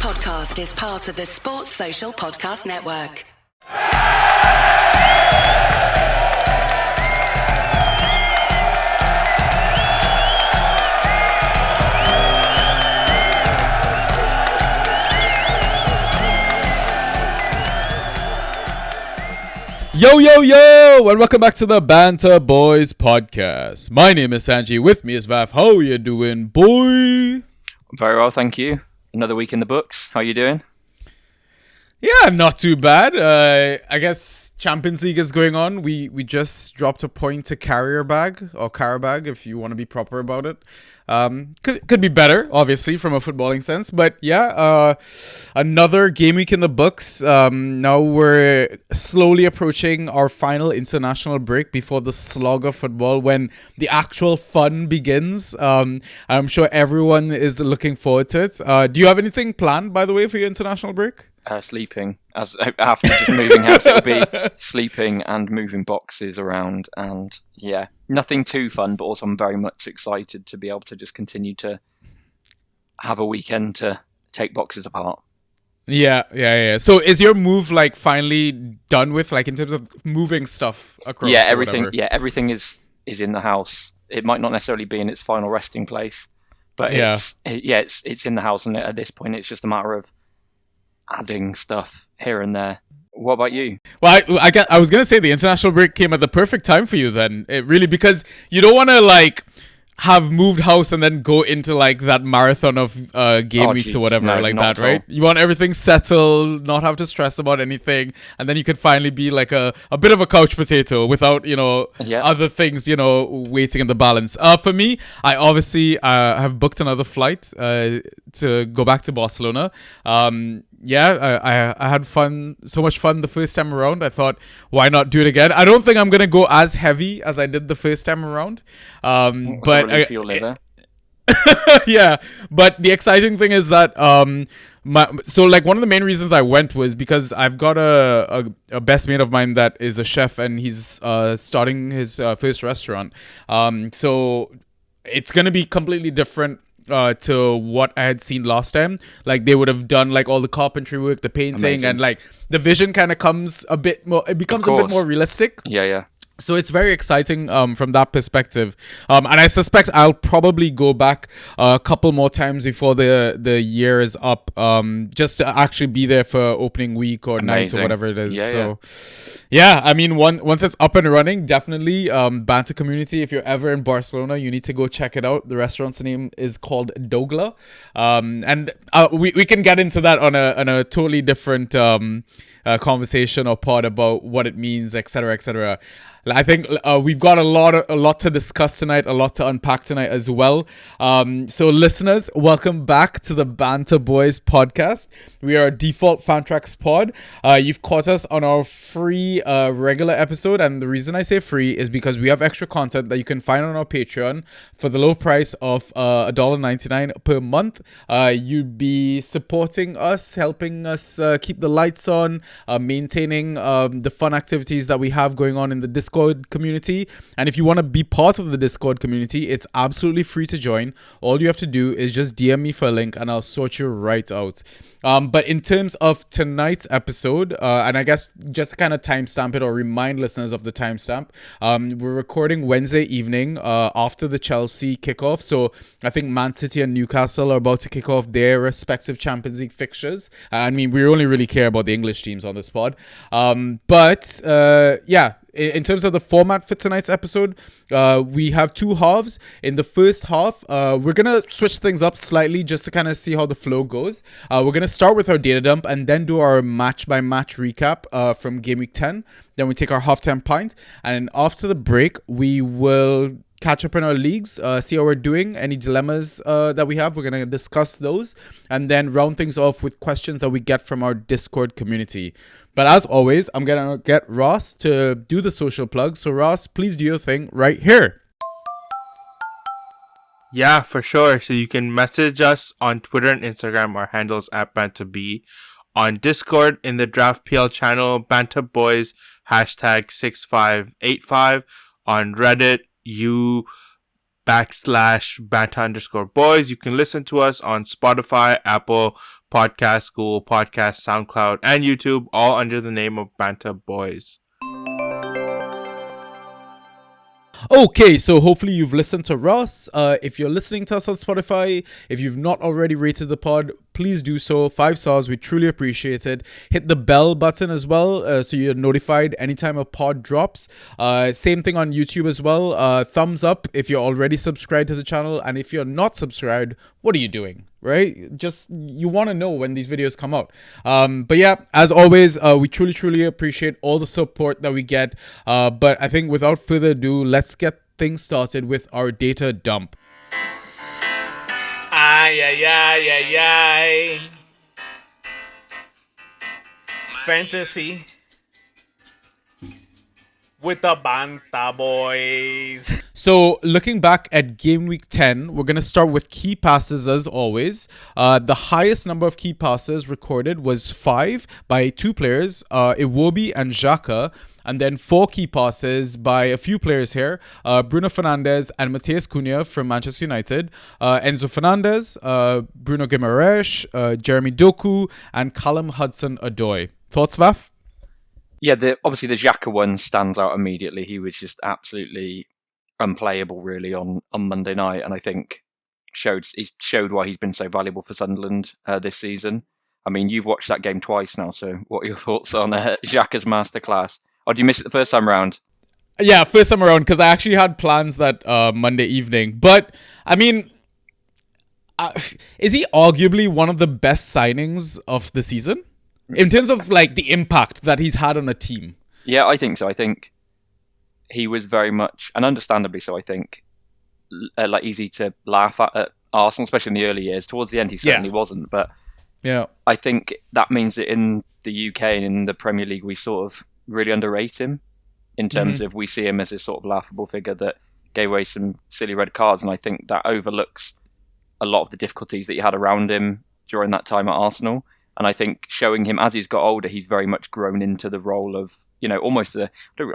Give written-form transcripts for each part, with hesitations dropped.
podcast is part of the Sports Social Podcast Network. Yo, yo, yo, and welcome back to the Banter Boys podcast. My name is Sanji, with me is Vav. How you doing, boy? Very well, thank you. Another week in the books. How you doing? Yeah, not too bad. I guess Champions League is going on. We just dropped a point to Carabag, if you want to be proper about it. Could be better, obviously, from a footballing sense. But yeah, another game week in the books. Now we're slowly approaching our final international break before the slog of football, when the actual fun begins. I'm sure everyone is looking forward to it. Do you have anything planned, by the way, for your international break? Sleeping. As after just moving house, it'll be sleeping and moving boxes around, and yeah, nothing too fun. But also, I'm very much excited to be able to just continue to have a weekend to take boxes apart. Yeah. So, is your move like finally done with, like, in terms of moving stuff across? Yeah, everything. Yeah, everything is in the house. It might not necessarily be in its final resting place, but it's in the house, and at this point, it's just a matter of adding stuff here and there. What about you? Well, I was gonna say the international break came at the perfect time for you then. It really, because you don't want to like have moved house and then go into like that marathon of game weeks or whatever, like that, right? You want everything settled, not have to stress about anything, and then you could finally be like a bit of a couch potato without, other things, waiting in the balance. For me, I obviously have booked another flight to go back to Barcelona. I had so much fun the first time around. I thought, why not do it again? I don't think I'm gonna go as heavy as I did the first time around. But yeah, but the exciting thing is that one of the main reasons I went was because I've got a best mate of mine that is a chef, and he's starting his first restaurant. So it's gonna be completely different to what I had seen last time. Like, they would have done like all the carpentry work, the painting. Amazing. And like the vision kind of becomes a bit more realistic. Yeah. So it's very exciting from that perspective. And I suspect I'll probably go back a couple more times before the year is up, just to actually be there for opening week or night or whatever it is. Yeah, I mean, once it's up and running, definitely Banter community, if you're ever in Barcelona, you need to go check it out. The restaurant's name is called Dogla. And we can get into that on a totally different conversation or pod about what it means, etc., etc. I think we've got a lot to discuss tonight, a lot to unpack tonight as well. So listeners, welcome back to the Banter Boys podcast. We are a default Fantrax pod. You've caught us on our free regular episode, and the reason I say free is because we have extra content that you can find on our Patreon for the low price of $1.99 per month. You'd be supporting us, helping us keep the lights on, maintaining the fun activities that we have going on in the Discord community. And if you want to be part of the Discord community, it's absolutely free to join. All you have to do is just DM me for a link, and I'll sort you right out. But in terms of tonight's episode, and I guess just to kind of timestamp it or remind listeners of the timestamp, we're recording Wednesday evening after the Chelsea kickoff. So I think Man City and Newcastle are about to kick off their respective Champions League fixtures. I mean, we only really care about the English teams on this pod. In terms of the format for tonight's episode, we have two halves. In the first half, we're going to switch things up slightly just to kind of see how the flow goes. We're going to start with our data dump and then do our match-by-match recap from Game Week 10. Then we take our halftime pint. And after the break, we will catch up in our leagues, see how we're doing, any dilemmas that we have. We're going to discuss those and then round things off with questions that we get from our Discord community. But as always, I'm going to get Ross to do the social plug. So Ross, please do your thing right here. Yeah, for sure. So you can message us on Twitter and Instagram. Our handles at BantaB. On Discord in the Draft PL channel, Banter Boys, #6585. On Reddit, /Banta_boys. You can listen to us on Spotify, Apple Podcasts, Google Podcasts, SoundCloud, and YouTube, all under the name of Banta Boys. Okay, so hopefully you've listened to Ross. If you're listening to us on Spotify, if you've not already rated the pod, please do so. 5 stars, we truly appreciate it. Hit the bell button as well, so you're notified anytime a pod drops. Same thing on YouTube as well. Thumbs up if you're already subscribed to the channel, and if you're not subscribed, what are you doing? Right? Just, you want to know when these videos come out. But yeah, as always, we truly appreciate all the support that we get. But I think without further ado, let's get things started with our data dump. Fantasy with the Banta Boys. So looking back at game week 10, we're going to start with key passes as always. The highest number of key passes recorded was 5 by 2 players, Iwobi and Xhaka. And then 4 key passes by a few players here, Bruno Fernandes and Matheus Cunha from Manchester United, Enzo Fernandez, Bruno Guimaraes, Jeremy Doku, and Callum Hudson-Odoi. Thoughts, Vaf? Yeah, obviously the Xhaka one stands out immediately. He was just absolutely unplayable, really, on Monday night, and I think he showed why he's been so valuable for Sunderland this season. I mean, you've watched that game twice now, so what are your thoughts on Xhaka's masterclass? Or did you miss it the first time around? Yeah, first time around, because I actually had plans that Monday evening. But, I mean, is he arguably one of the best signings of the season? In terms of, like, the impact that he's had on a team. Yeah, I think so. I think he was very much, and understandably so, I think, like easy to laugh at Arsenal, especially in the early years. Towards the end, he certainly wasn't. But yeah, I think that means that in the UK and in the Premier League, we sort of really underrate him in terms of we see him as this sort of laughable figure that gave away some silly red cards. And I think that overlooks a lot of the difficulties that he had around him during that time at Arsenal. And I think showing him as he's got older, he's very much grown into the role of, almost I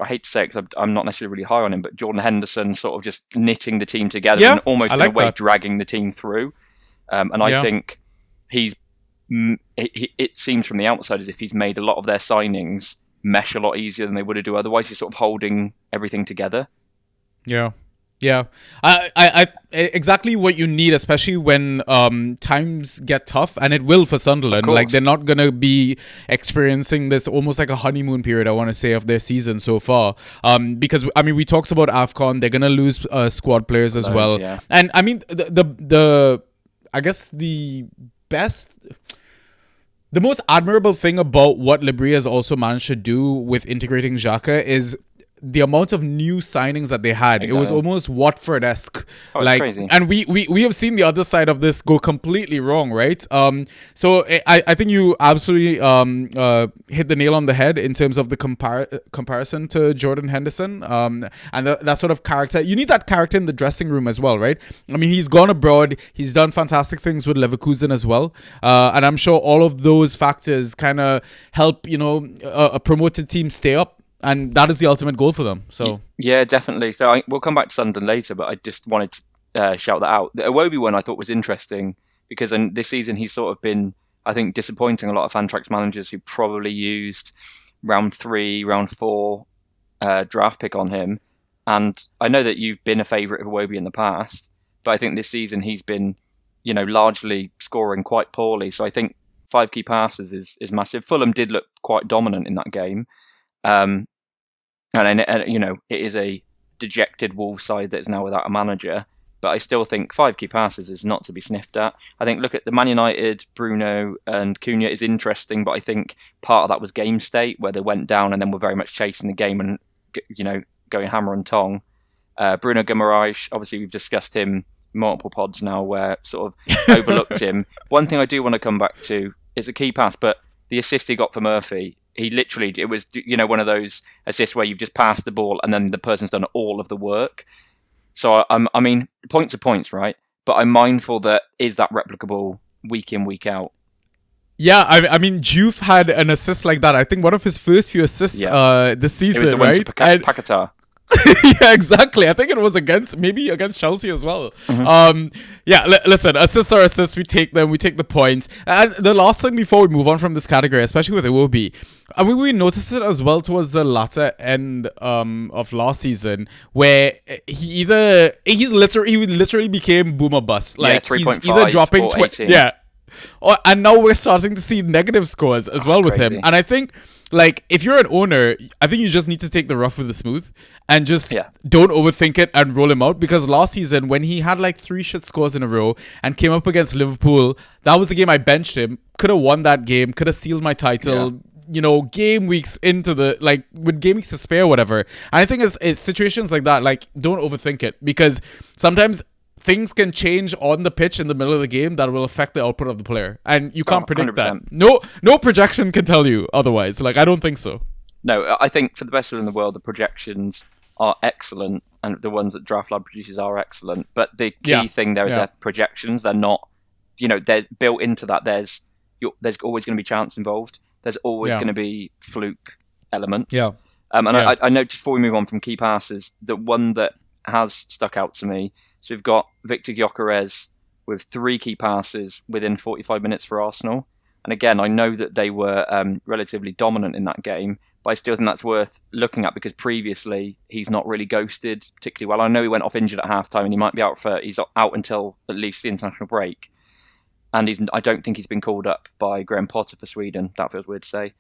hate to say it because I'm not necessarily really high on him, but Jordan Henderson sort of just knitting the team together and almost in a way dragging the team through. And I think it seems from the outside as if he's made a lot of their signings mesh a lot easier than they would have do otherwise. He's sort of holding everything together. Yeah, I exactly what you need, especially when times get tough, and it will for Sunderland. Like, they're not gonna be experiencing this almost like a honeymoon period, I want to say, of their season so far. Because I mean, we talked about AFCON, they're gonna lose squad players as well, and I mean the I guess the most admirable thing about what Libri has also managed to do with integrating Xhaka is the amount of new signings that they had. Exactly. It was almost Watford-esque. Like, crazy. And we have seen the other side of this go completely wrong, right? So I think you absolutely hit the nail on the head in terms of the comparison to Jordan Henderson, and that sort of character. You need that character in the dressing room as well, right? I mean, he's gone abroad. He's done fantastic things with Leverkusen as well, and I'm sure all of those factors kind of help a promoted team stay up. And that is the ultimate goal for them. So yeah, definitely. So we'll come back to Sunderland later, but I just wanted to shout that out. The Iwobi one I thought was interesting because this season he's sort of been, I think, disappointing a lot of Fantrax managers who probably used round 3, round 4 draft pick on him. And I know that you've been a favourite of Iwobi in the past, but I think this season he's been, largely scoring quite poorly. So I think 5 key passes is massive. Fulham did look quite dominant in that game. And it is a dejected Wolves side that is now without a manager. But I still think 5 key passes is not to be sniffed at. I think, look at the Man United, Bruno and Cunha is interesting, but I think part of that was game state, where they went down and then were very much chasing the game and, going hammer and tong. Bruno Guimaraes, obviously we've discussed him multiple pods now where sort of overlooked him. One thing I do want to come back to is a key pass, but the assist he got for Murphy, he literally, it was, one of those assists where you've just passed the ball and then the person's done all of the work. So, I mean, points are points, right? But I'm mindful that is that replicable week in, week out? Yeah, I mean, Juve had an assist like that. I think one of his first few assists this season, it was the right? Paquetá. Yeah, exactly. I think it was against Chelsea as well. Listen, assists are assists. We take them. We take the points. And the last thing before we move on from this category, especially with Iwobi, I mean, we noticed it as well towards the latter end of last season, where he literally became boomer bust. Like 3.5 he's either dropping or 18. and now we're starting to see negative scores as well with him. Crazy. And I think, like, if you're an owner, I think you just need to take the rough with the smooth and just don't overthink it and roll him out. Because last season, when he had like 3 shit scores in a row and came up against Liverpool, that was the game I benched him. Could have won that game. Could have sealed my title. Yeah. You know, game weeks into the, like, with game weeks to spare or whatever. And I think it's situations like that, like, don't overthink it. Because sometimes things can change on the pitch in the middle of the game that will affect the output of the player, and you can't predict 100%. that. No projection can tell you otherwise. Like, I don't think so. No, I think for the best in the world, the projections are excellent, and the ones that Draft Lab produces are excellent. But the key thing there is their projections. They're not, there's built into that. There's always going to be chance involved. There's always going to be fluke elements. I noticed before we move on from key passes, the one that has stuck out to me. So we've got Victor Gyökeres with 3 key passes within 45 minutes for Arsenal. And again, I know that they were relatively dominant in that game, but I still think that's worth looking at because previously he's not really ghosted particularly well. I know he went off injured at half-time and he might be he's out until at least the international break. And I don't think he's been called up by Graham Potter for Sweden. That feels weird to say.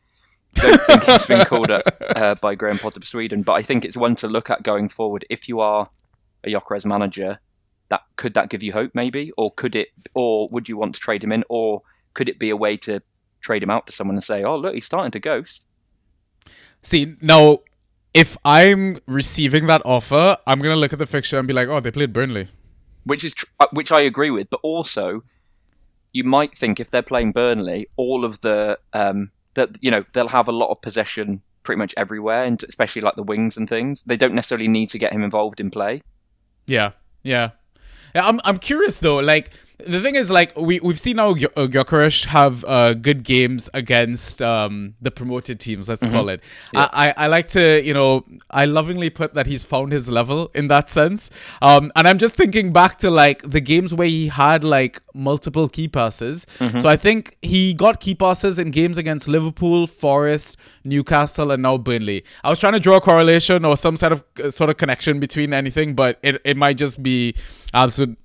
Don't think he's been called up by Graham Potter for Sweden, but I think it's one to look at going forward. If you are a Gyökeres manager, could that give you hope maybe, or would you want to trade him in, or could it be a way to trade him out to someone and say, oh look, he's starting to ghost? See, now if I'm receiving that offer, I'm gonna look at the fixture and be like, oh, they played Burnley, which which I agree with, but also you might think if they're playing Burnley, all of the they'll have a lot of possession pretty much everywhere, and especially like the wings and things. They don't necessarily need to get him involved in play. Yeah. I'm curious though. Like, the thing is, like, we've seen now Gyökeres have good games against the promoted teams, let's call it. Yeah. I like to, I lovingly put that he's found his level in that sense. And I'm just thinking back to, like, the games where he had, like, multiple key passes. So I think he got key passes in games against Liverpool, Forest, Newcastle, and now Burnley. I was trying to draw a correlation or some sort of connection between anything, but it might just be absolute.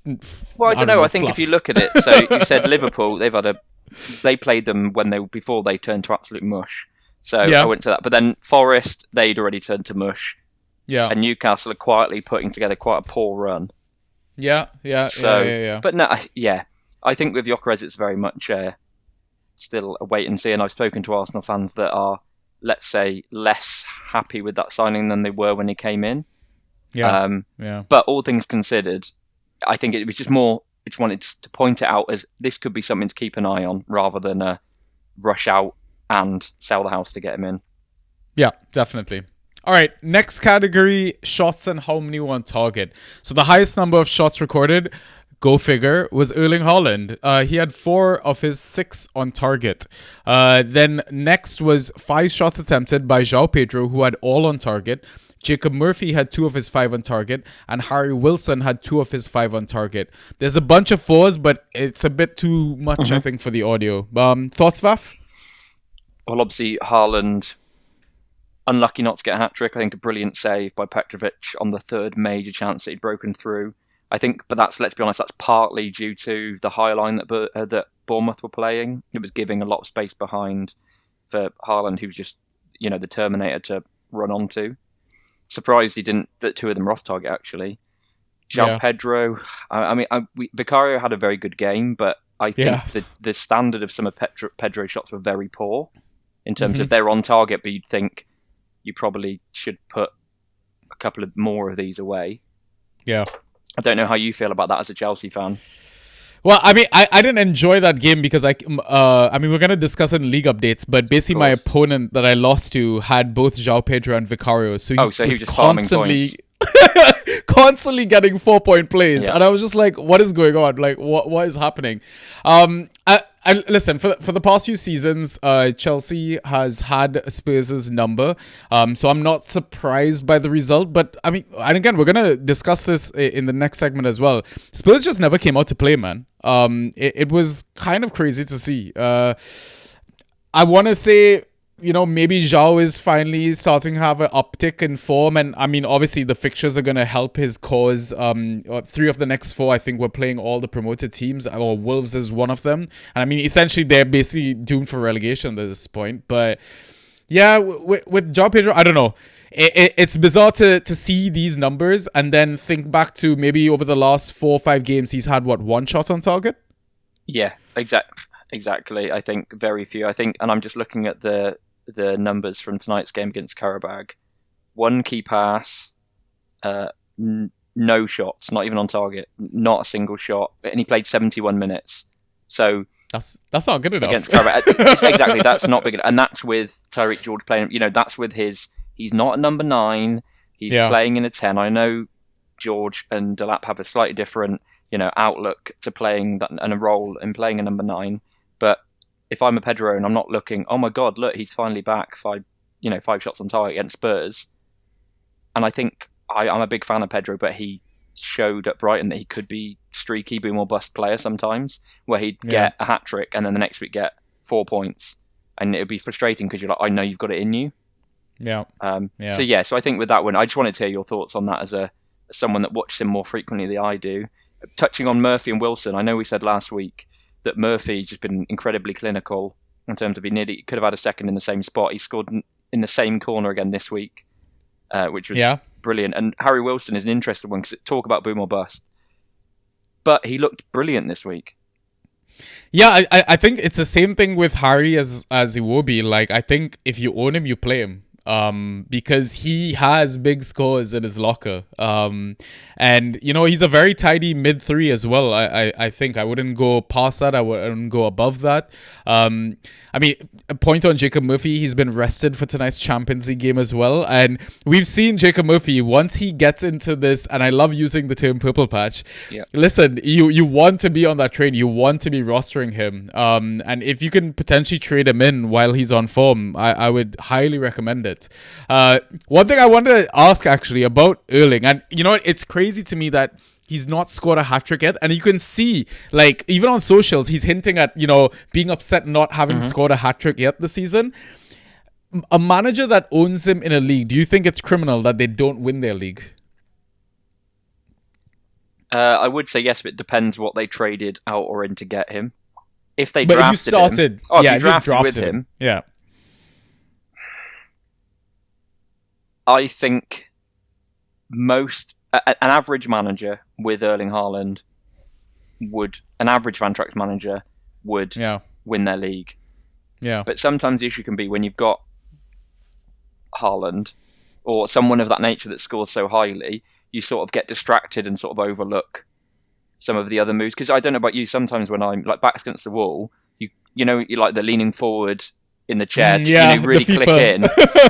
Well, I don't know. I think if you look at it, so you said Liverpool, they played them before they turned to absolute mush. So I went to that. But then Forest, they'd already turned to mush. Yeah. And Newcastle are quietly putting together quite a poor run. Yeah. But no, I think with Gyökeres, it's very much still a wait and see. And I've spoken to Arsenal fans that are, let's say, less happy with that signing than they were when he came in. But all things considered, I think it was just more, I just wanted to point it out as this could be something to keep an eye on rather than rush out and sell the house to get him in. Yeah, definitely. All right, next category, shots and how many were on target. So the highest number of shots recorded, go figure, was Erling Haaland. He had 4 of his 6 on target. Then next was 5 shots attempted by João Pedro, who had all on target. Jacob Murphy had 2 of his 5 on target, and Harry Wilson had 2 of his 5 on target. There's a bunch of 4s, but it's a bit too much, I think, for the audio. Thoughts, Vaf? Well, obviously, Haaland, unlucky not to get a hat-trick. I think a brilliant save by Petrovic on the 3rd major chance that he'd broken through. I think, but let's be honest, that's partly due to the high line that Bournemouth were playing. It was giving a lot of space behind for Haaland, who was just, the Terminator to run onto. Surprised that 2 of them were off target, actually. João Pedro, Vicario had a very good game, but I think the standard of some of Pedro's shots were very poor in terms of they're on target, but you'd think you probably should put a couple of more of these away. Yeah. I don't know how you feel about that as a Chelsea fan. Well, I mean, I didn't enjoy that game because we're going to discuss it in league updates, but basically my opponent that I lost to had both João Pedro and Vicario. So he was just constantly getting 4-point plays. Yeah. And I was just like, what is going on? Like, what is happening? And listen, for the past few seasons, Chelsea has had Spurs' number. So I'm not surprised by the result. But I mean, and again, we're gonna discuss this in the next segment as well. Spurs just never came out to play, man. It was kind of crazy to see. I want to say, maybe Zhao is finally starting to have an uptick in form. And I mean, obviously the fixtures are going to help his cause. 3 of the next 4, I think, we're playing all the promoted teams, or Wolves is one of them. And I mean, essentially they're basically doomed for relegation at this point. But yeah, with João Pedro, I don't know. It's bizarre to see these numbers and then think back to maybe over the last 4 or 5 games, he's had, 1 shot on target? Yeah, exactly. I think very few. I think, and I'm just looking at the numbers from tonight's game against Karabag. 1 key pass, no shots, not even on target, not a single shot, and he played 71 minutes. So that's not good enough against Karabag. Exactly, that's not big enough, and that's with Tyreek George playing. That's with his. He's not a number 9. He's playing in a 10. I know George and Delap have a slightly different, outlook to playing that and a role in playing a number 9, but if I'm a Pedro and I'm not looking, oh my God, look, he's finally back 5 shots on target against Spurs. And I think I'm a big fan of Pedro, but he showed at Brighton that he could be streaky, boom or bust player sometimes, where he'd get a hat trick and then the next week get 4 points. And it'd be frustrating because you're like, I know you've got it in you. Yeah. So I think with that one, I just wanted to hear your thoughts on that as someone that watches him more frequently than I do. Touching on Murphy and Wilson, I know we said last week that Murphy's just been incredibly clinical in terms of he nearly could have had a second in the same spot. He scored in the same corner again this week, which was brilliant. And Harry Wilson is an interesting one because talk about boom or bust. But he looked brilliant this week. Yeah, I think it's the same thing with Harry as Iwobi. Like, I think if you own him, you play him. Because he has big scores in his locker. And he's a very tidy mid-3 as well. I think I wouldn't go past that. I wouldn't go above that. I mean, a point on Jacob Murphy, he's been rested for tonight's Champions League game as well. And we've seen Jacob Murphy, once he gets into this, and I love using the term purple patch. Yeah. Listen, you want to be on that train. You want to be rostering him. And if you can potentially trade him in while he's on form, I would highly recommend it. One thing I wanted to ask actually about Erling, and it's crazy to me that he's not scored a hat-trick yet, and you can see, like, even on socials, he's hinting at, being upset not having scored a hat-trick yet this season. A manager that owns him in a league, do you think it's criminal that they don't win their league? I would say yes, but it depends what they traded out or in to get him. If they drafted him... if you drafted with him... Yeah. I think an average manager with Erling Haaland an average Van Tracht manager would win their league. Yeah. But sometimes the issue can be when you've got Haaland or someone of that nature that scores so highly, you sort of get distracted and sort of overlook some of the other moves. Because I don't know about you, sometimes when I'm like backs against the wall, you like the leaning forward in the chair to really click in.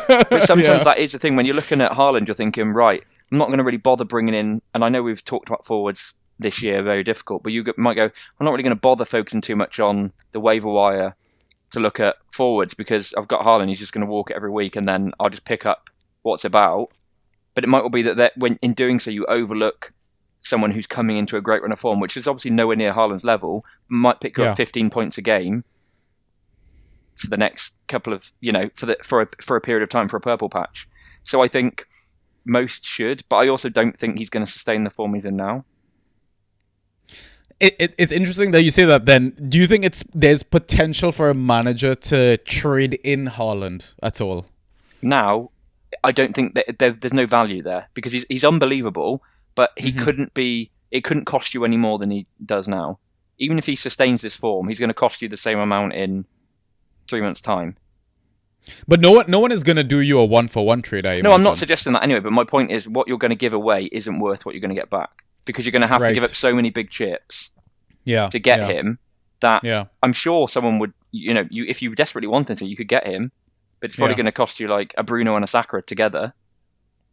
But sometimes that is the thing. When you're looking at Haaland, you're thinking, right, I'm not going to really bother bringing in, and I know we've talked about forwards this year, very difficult, but you might go, I'm not really going to bother focusing too much on the waiver wire to look at forwards because I've got Haaland, he's just going to walk it every week and then I'll just pick up what's about. But it might well be that when in doing so, you overlook someone who's coming into a great run of form, which is obviously nowhere near Haaland's level, might pick up 15 points a game for the next couple of, for a period of time for a purple patch. So I think most should, but I also don't think he's going to sustain the form he's in now. It's interesting that you say that then. Do you think there's potential for a manager to trade in Haaland at all? Now, I don't think that there's no value there because he's unbelievable, but he it couldn't cost you any more than he does now. Even if he sustains this form, he's going to cost you the same amount in 3 months' time. But no one is going to do you a 1-for-1 trade, I imagine. No, I'm not suggesting that anyway, but my point is what you're going to give away isn't worth what you're going to get back. Because you're going to have to give up so many big chips to get him that I'm sure someone would, if you desperately wanted to, you could get him, but it's probably going to cost you like a Bruno and a Saka together.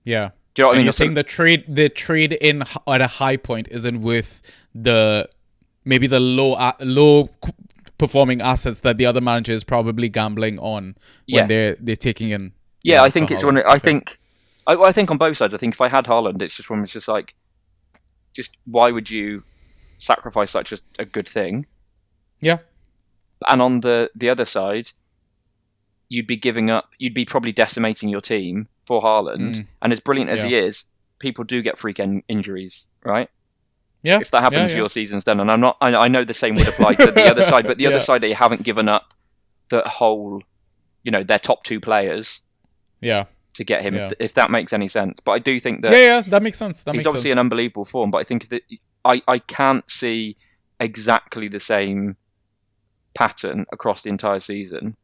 Yeah. Do you know what I mean? You're saying the trade in at a high point isn't worth maybe the low performing assets that the other manager is probably gambling on when they're taking in. Yeah, I think it's Haaland. one. I think on both sides. I think if I had Haaland, it's just one. It's just like, just why would you sacrifice such a good thing? Yeah. And on the other side, you'd be giving up. You'd be probably decimating your team for Haaland. And as brilliant as he is, people do get freak injuries, right? Yeah. If that happens, your season's done. And I know the same would apply to the other side, but the other side, they haven't given up the whole, their top 2 players. Yeah. To get him, if that makes any sense. But I do think that that makes sense. He's obviously in unbelievable form, but I think that I can't see exactly the same pattern across the entire season.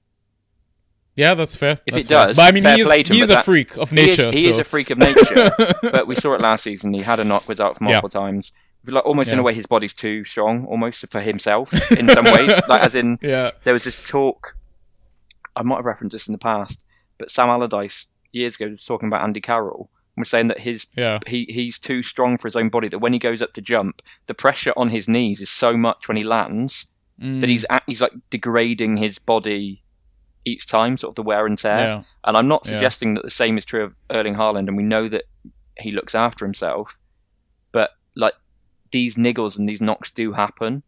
Yeah, that's fair. If it does, but I mean, he's a freak of nature. He is a freak of nature. But we saw it last season. He had a knock, was out for multiple times. Like almost in a way, his body's too strong, almost for himself in some ways. Like as in, there was this talk. I might have referenced this in the past, but Sam Allardyce years ago was talking about Andy Carroll and was saying that he's too strong for his own body, that when he goes up to jump, the pressure on his knees is so much when he lands that he's like degrading his body each time, sort of the wear and tear. And I'm not suggesting that the same is true of Erling Haaland, and we know that he looks after himself, but like these niggles and these knocks do happen.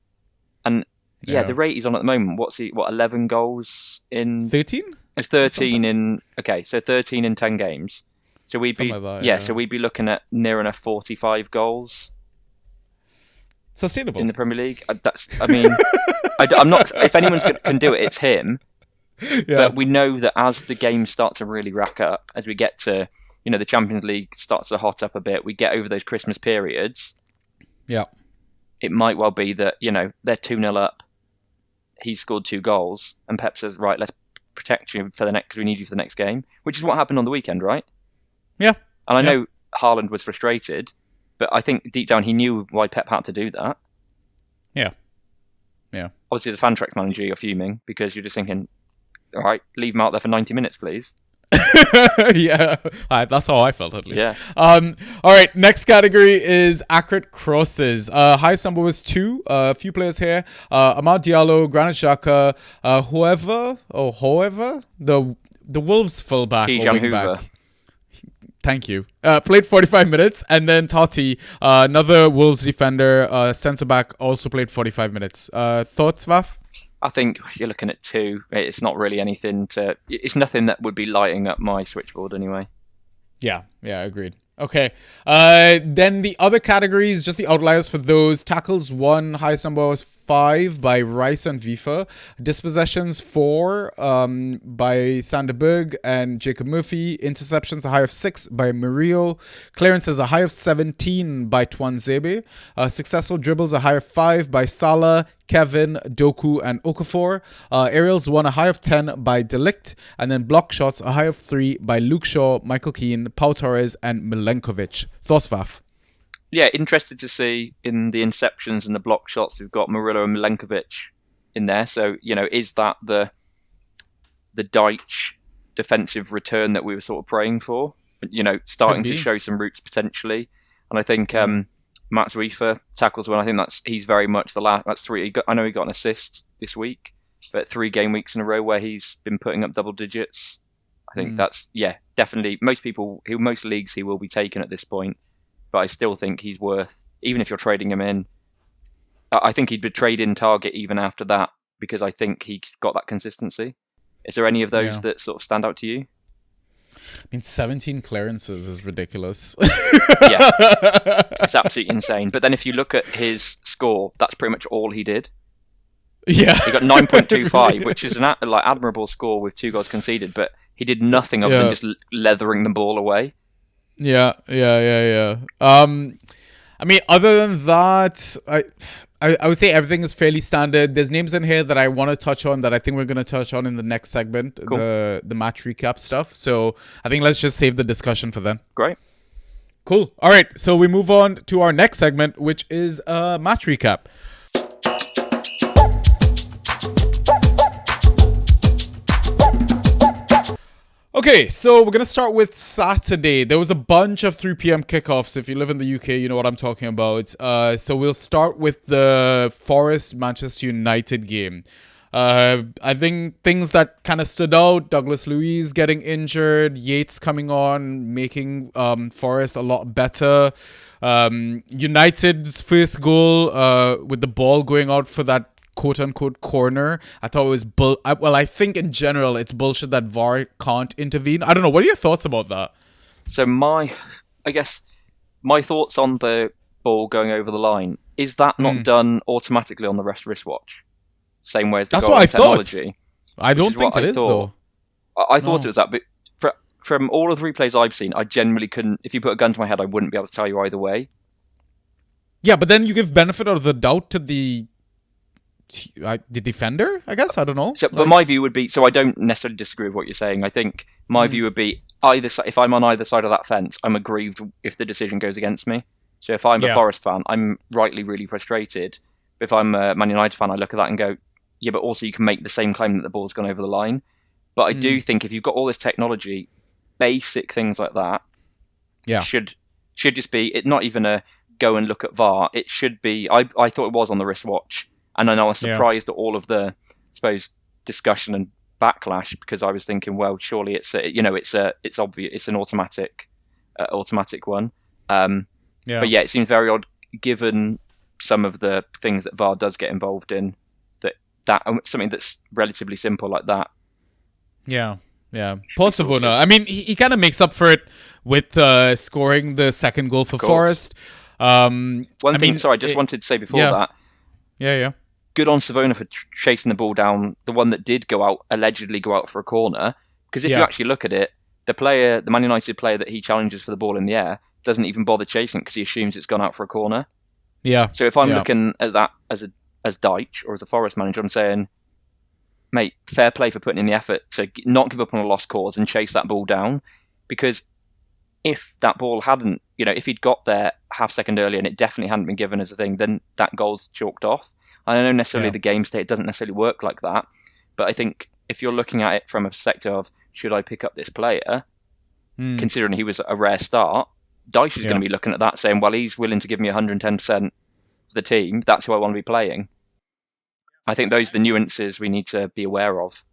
And the rate he's on at the moment, 11 goals in 13? It's 13 in 13 in 10 games. So we'd be so we'd be looking at near enough 45 goals. Sustainable in the Premier League. I'm not. If anyone can do it, it's him. But we know that as the games start to really rack up, as we get to the Champions League starts to hot up a bit, we get over those Christmas periods. Yeah, it might well be that they're 2-0 up. He scored 2 goals, and Pep says, "Right, let's protect you for the next, because we need you for the next game," which is what happened on the weekend, right? Yeah. And I know Haaland was frustrated, but I think deep down he knew why Pep had to do that. Yeah. Yeah. Obviously, the Fantrax manager, you're fuming because you're just thinking, all right, leave him out there for 90 minutes, please. That's how I felt, at least. Yeah. All right, next category is accurate crosses. Highest number was 2. A few players here. Amad Diallo, Granit Xhaka, however, the Wolves fullback or wingback. Thank you. Played 45 minutes, and then Totti, another Wolves defender, centre back, also played 45 minutes. Thoughts, Vaf? I think you're looking at 2. It's not really anything to. It's nothing that would be lighting up my switchboard anyway. Yeah, agreed. Okay. Then the other categories, just the outliers for those. Tackles 1, highest number was 5 by Rice and Vifa. Dispossessions 4 by Sanderberg and Jacob Murphy. Interceptions a high of 6 by Murillo. Clearances a high of 17 by Tuanzebe. Successful dribbles a high of 5 by Salah, Kevin, Doku, and Okafor. Aerials 1 a high of 10 by Delict. And then block shots a high of 3 by Luke Shaw, Michael Keane, Pau Torres, and Milenkovic. Thoughts, Vaf? Yeah, interested to see in the interceptions and the block shots we've got Murillo and Milenkovic in there. So, is that the Deitch defensive return that we were sort of praying for? Starting to show some roots potentially. And I think Matt Zweifer tackles 1. I think he's very much the last. That's 3. I know he got an assist this week, but 3 game weeks in a row where he's been putting up double digits. I think that's definitely most leagues he will be taken at this point. But I still think he's worth, even if you're trading him in, I think he'd be trade in target even after that, because I think he got that consistency. Is there any of those that sort of stand out to you? 17 clearances is ridiculous. Yeah, it's absolutely insane. But then if you look at his score, that's pretty much all he did. Yeah, he got 9.25, which is an admirable score with 2 goals conceded, but he did nothing other than just leathering the ball away. Yeah. Other than that, I would say everything is fairly standard. There's names in here that I want to touch on that I think we're going to touch on in the next segment, cool. the match recap stuff. So I think let's just save the discussion for then. Great. Cool. All right. So we move on to our next segment, which is match recap. Okay, so we're going to start with Saturday. There was a bunch of 3 p.m. kickoffs. If you live in the UK, you know what I'm talking about. So we'll start with the Forest-Manchester United game. I think things that kind of stood out: Douglas Luiz getting injured, Yates coming on, making Forest a lot better. United's first goal with the ball going out for that quote-unquote corner, I thought it was I think in general it's bullshit that VAR can't intervene. I don't know. What are your thoughts about that? So I guess my thoughts on the ball going over the line, is that not done automatically on the ref's wristwatch? Same way as the That's goal what I technology. Thought. I don't think it is, though. I thought it was that, but from all of the replays I've seen, I generally couldn't, if you put a gun to my head, I wouldn't be able to tell you either way. Yeah, but then you give benefit of the doubt to the defender, I guess. I don't know. So, but my view would be, so I don't necessarily disagree with what you're saying. I think my view would be, if I'm on either side of that fence, I'm aggrieved if the decision goes against me. So if I'm a Forest fan, I'm rightly really frustrated. If I'm a Man United fan, I look at that and go, yeah, but also you can make the same claim that the ball's gone over the line. But I do think if you've got all this technology, basic things like that should just be, it not even a go and look at VAR. It should be, I thought it was on the wristwatch. And then I was surprised at all of the, I suppose, discussion and backlash, because I was thinking, well, surely it's obvious, it's an automatic one. But yeah, it seems very odd given some of the things that VAR does get involved in. That something that's relatively simple like that. Yeah. Paul Savona, I mean, he kind of makes up for it with scoring the second goal for Forest. One thing, I just wanted to say before that. Yeah. Good on Savona for chasing the ball down, the one that did allegedly go out for a corner. Because if you actually look at it, the Man United player that he challenges for the ball in the air doesn't even bother chasing because he assumes it's gone out for a corner. Yeah. So if I'm looking at that as Deitch or as a Forest manager, I'm saying, mate, fair play for putting in the effort to not give up on a lost cause and chase that ball down. Because if that ball hadn't, if he'd got there half second earlier and it definitely hadn't been given as a thing, then that goal's chalked off. I don't know necessarily the game state, it doesn't necessarily work like that. But I think if you're looking at it from a perspective of, should I pick up this player, considering he was a rare start, Dyche is going to be looking at that saying, well, he's willing to give me 110% for the team. That's who I want to be playing. I think those are the nuances we need to be aware of.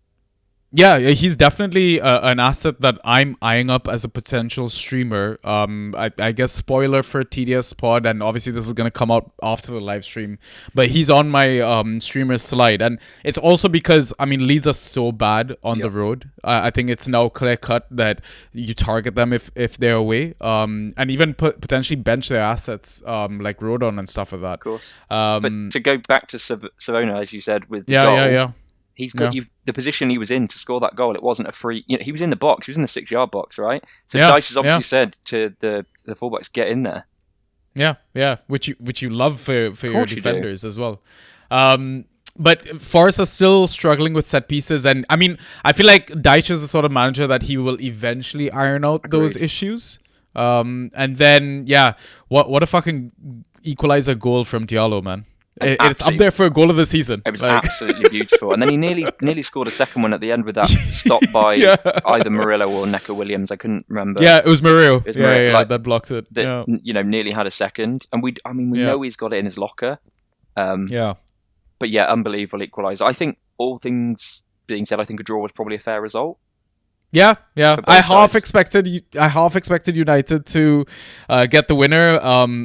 Yeah, he's definitely an asset that I'm eyeing up as a potential streamer. I guess spoiler for TDS Pod, and obviously this is going to come out after the live stream, but he's on my streamer slide. And it's also because, Leeds are so bad on the road. I think it's now clear cut that you target them if they're away, and even potentially bench their assets like Rodon and stuff like that. Of course. But to go back to Savona, as you said, with the goal, he's got the position he was in to score that goal. It wasn't a free. He was in the box. He was in the 6-yard box, right? So Dyche has obviously said to the fullbacks, get in there. Yeah. Which you love for your defenders as well. But Forest are still struggling with set pieces, and I feel like Dyche is the sort of manager that he will eventually iron out those issues. And then what a fucking equalizer goal from Diallo, man. It's up there for a goal of the season. It was absolutely beautiful. And then he nearly scored a second one at the end with that stop by either Murillo or Neco Williams. I couldn't remember. Yeah, it was Murillo. That blocked it. Nearly had a second. And we know he's got it in his locker. But yeah, unbelievable equaliser. I think all things being said, I think a draw was probably a fair result. Yeah. I half expected United to get the winner.